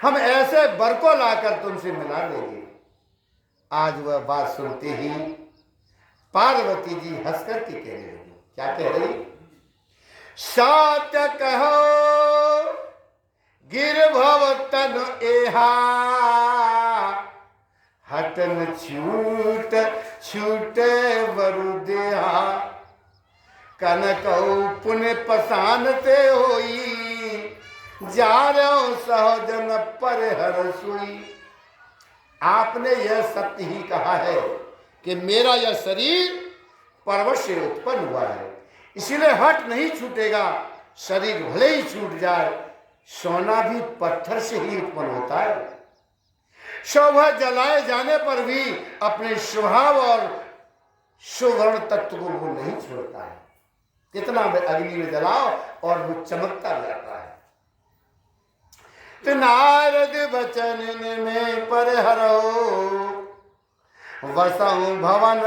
हम ऐसे वर को लाकर तुमसे मिला देंगे। आज वह बात सुनते ही पार्वती जी हंस करके कहने लगी। क्या कह रही? सत्य कहो गिरभव तन एहा, हटन छूट छूटे वरु देहा, कनकऊ पुण्य पसानते होई, जा रहो सहजन पर हर सुई। आपने यह सत्य ही कहा है कि मेरा यह शरीर पर्वत से उत्पन्न हुआ है, इसीलिए हट नहीं छूटेगा। शरीर भले ही छूट जाए, सोना भी पत्थर से ही उत्पन्न होता है। शोभा जलाए जाने पर भी अपने स्वभाव और सुवर्ण तत्व को वो नहीं छोड़ता है। कितना अग्नि में जलाओ और वो चमकता जाता है। तो नारद वचन में पर हरो, वसऊं भवन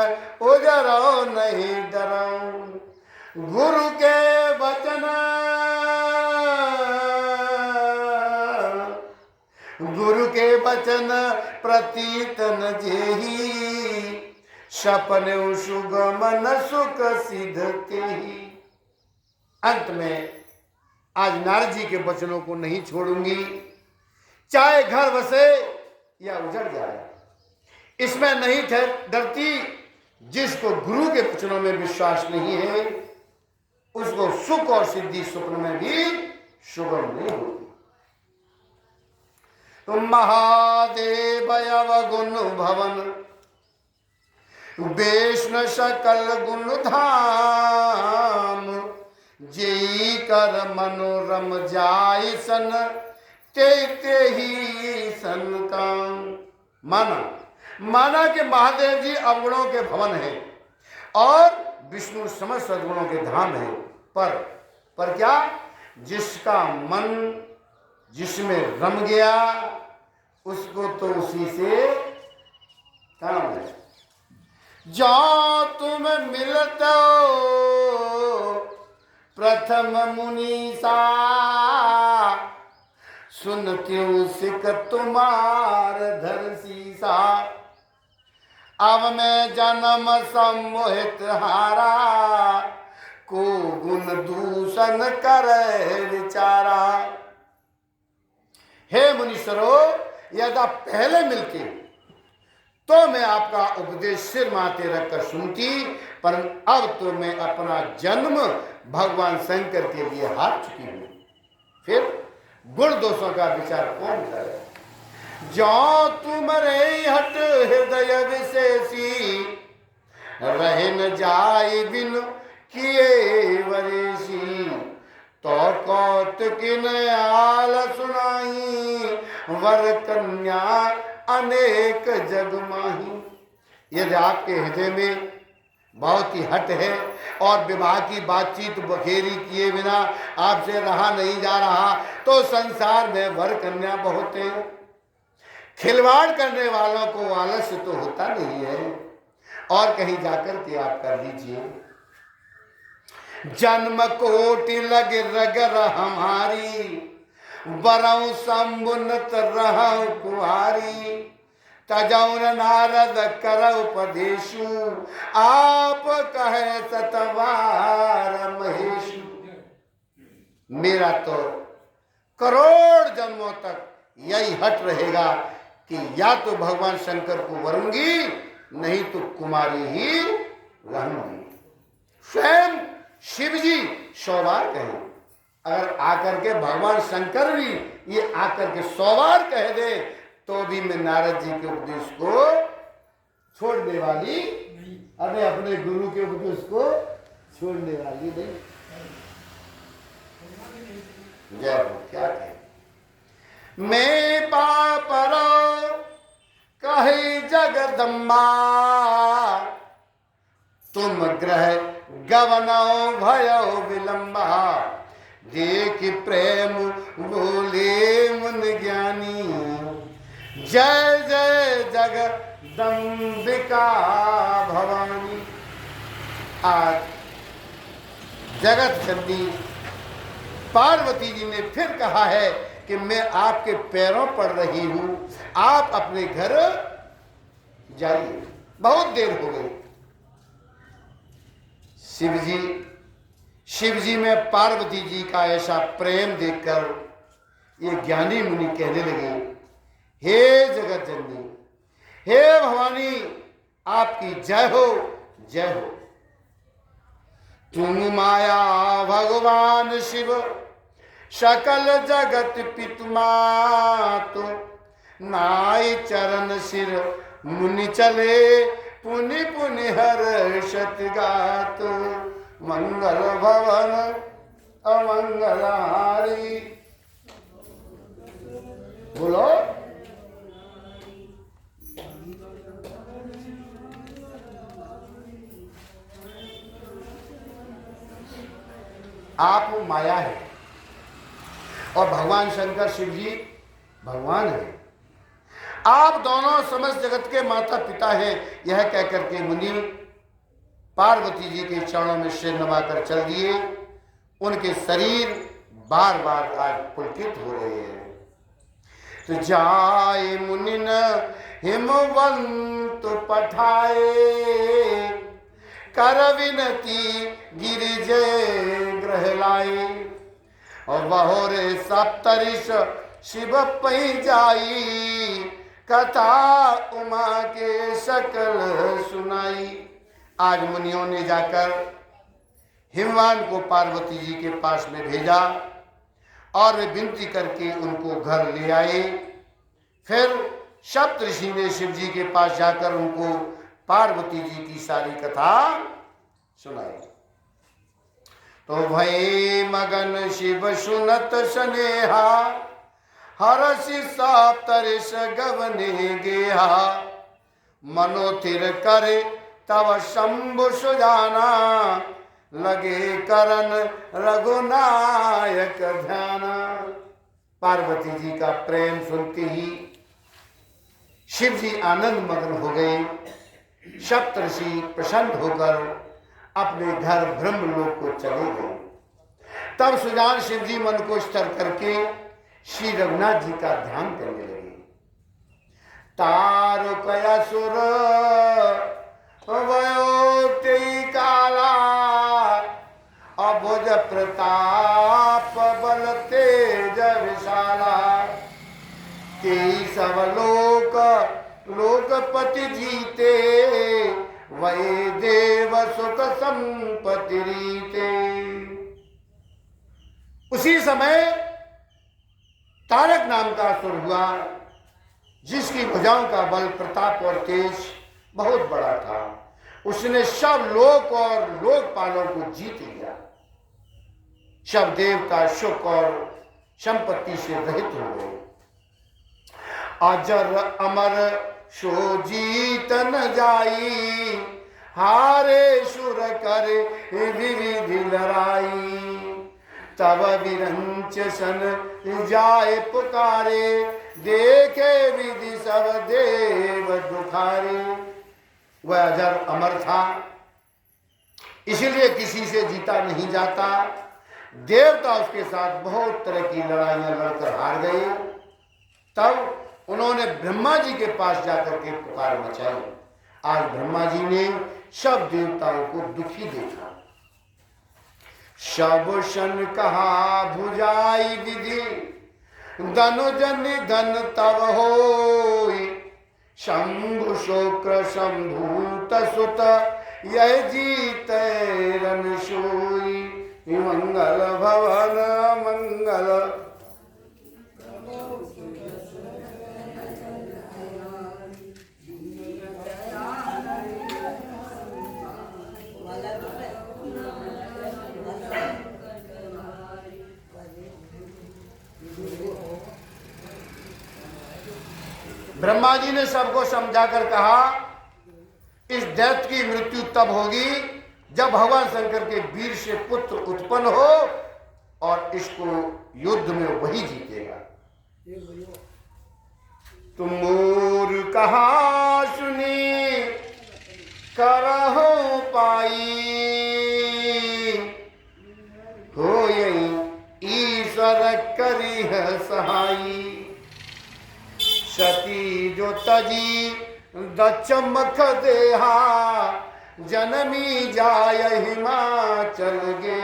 उजरो नहीं डरो, गुरु के वचन प्रतीत न जेही, सपने सुगमन सुख सिद्ध तेही। अंत में आज नारद जी के वचनों को नहीं छोड़ूंगी, चाहे घर बसे या उजड़ जाए, इसमें नहीं डरती। जिसको गुरु के वचनों में विश्वास नहीं है, उसको सुख और सिद्धि स्वप्न में भी सुगम नहीं होती। तो महादेव अवगुण भवन, वैष्णव सकल गुण धाम, जेई कर मनोरम जाय सन, ते ही सन काम। माना कि महादेव जी अवगुणों के भवन हैं और विष्णु समस्त सद्गुणों के धाम है। पर क्या? जिसका मन जिसमें रम गया, उसको तो उसी से काम है। जो तुम मिलते हो प्रथम मुनीसा, सुनते सिख तुम्हार धर सीसा, अब मैं जन्म सम्मोहित हारा, को गुण दूषण करे विचारा। हे मुनीश्वरो, यदि आप पहले मिलते तो मैं आपका उपदेश सिर माथे रखकर सुनती, पर अब तो मैं अपना जन्म भगवान शंकर के लिए हार चुकी हूं। फिर गुण दोषों का विचार कौन करे? जो तुम्हारे हट हृदय विशेषी, रह न जाए बिन किए वरेशी, तो कौतुकिन आल सुनाई, वर कन्या अनेक जग माही। यदि आपके हृदय में बहुत ही हट है और विवाह की बातचीत बखेरी किए बिना आपसे रहा नहीं जा रहा, तो संसार में वर कन्या बहुत है। खिलवाड़ करने वालों को आलस्य तो होता नहीं है, और कहीं जाकर के आप कर लीजिए। जन्म कोटि लग रगर हमारी, बरऊ संबुन्नत रहु कुहारी, तजौन नारद कर उपदेशु, आप कहे सतवार महेशु। मेरा तो करोड़ जन्मों तक यही हट रहेगा कि या तो भगवान शंकर को वरूंगी, नहीं तो कुमारी ही रहूंगी। स्वयं शिव जी 100 बार कहें, अगर आकर के भगवान शंकर भी ये आकर के 100 बार कह दे, तो भी मैं नारद जी के उपदेश को छोड़ने वाली, अरे अपने गुरु के उपदेश को छोड़ने वाली नहीं। जय हो। क्या कहे? मैं पापरो कहे जगदम्बा, तुम ग्रह गवनो भयो विलंबा, देख प्रेम बोले मन ज्ञानी, जय जय जगदम्बिका भवानी। आज जगत जननी पार्वती जी ने फिर कहा है कि मैं आपके पैरों पड़ रही हूं, आप अपने घर जाइए, बहुत देर हो गई। शिव जी में पार्वती जी का ऐसा प्रेम देखकर ये ज्ञानी मुनि कहने लगे, हे जगत जननी, हे भवानी, आपकी जय हो, जय हो। तुम माया भगवान शिव, सकल जगत पितुमातु, नाई चरण सिर मुनि चले, पुनि पुनि हर्षत गात, मंगल भवन अमंगलहारी। बोलो, आप माया है और भगवान शंकर शिव जी भगवान है। आप दोनों समस्त जगत के माता पिता हैं। यह कहकर के मुनि पार्वती जी के चरणों में सिर नवाकर चल दिए। उनके शरीर बार बार आज पुलकित हो रहे हैं। तो जाए मुनिन हिमवंत पठाए, कर विनती गिरिजय ग्रह लाए, और बहोरे सप्तऋष शिव पै जाई, कथा उमा के सकल सुनाई। आज मुनियों ने जाकर हिमवान को पार्वती जी के पास में भेजा और वे विनती करके उनको घर ले आए। फिर सप्तऋषि ने शिव जी के पास जाकर उनको पार्वती जी की सारी कथा सुनाई। तो भय मगन शिव सुनत स्नेहा, हरषि सप्तऋष गवने गेहा, मनोथिर करे तब शंभु सुजाना, लगे करन रघुनायक ध्याना। पार्वती जी का प्रेम सुनते ही शिव जी आनंद मग्न हो गए। सप्तऋषि प्रसन्न होकर अपने घर ब्रह्मलोक को चले गए। तब सुजान शिव जी मन को स्थिर करके श्री रघुनाथ जी का ध्यान करने लगे। तारुक असुर वयोति काला, अभुज प्रताप बल तेज विशाला, तेई सब लोक लोकपति जीते, वै देव सुख संपत्ति रीते। उसी समय तारक नाम का असुर हुआ, जिसकी भुजाओं का बल प्रताप और तेज बहुत बड़ा था। उसने सब लोक और लोकपालों को जीत लिया। सब देवता सुख और संपत्ति से रहित हो गए। अजर अमर सो जीत न जाई, हारे सुर करे विविधि लड़ाई, तब विरंच सन जाए पुकारे, देखे विधि सब देव दुखारे। वह अजर अमर था, इसलिए किसी से जीता नहीं जाता। देवता उसके साथ बहुत तरह की लड़ाइयां लड़कर हार गए। तब उन्होंने ब्रह्मा जी के पास जाकर के पुकार मचाई। आज ब्रह्मा जी ने सब देवताओं को दुखी देखा। सब शन कहा भुजाई विधि, धनुजन धन तब होई, शंभु शोक्र शंभूत सुत, यह जीत रन सोई, मंगल भवन मंगल। ब्रह्मा जी ने सबको समझाकर कहा, इस दैत्य की मृत्यु तब होगी जब भगवान शंकर के वीर से पुत्र उत्पन्न हो और इसको युद्ध में वही जीतेगा। तुम मोर कहा सुनी करहो पाई, हो ईश्वर करी है सहाई, सती जो तजी दचमख देहा, जनमी जाय हिमाचल गे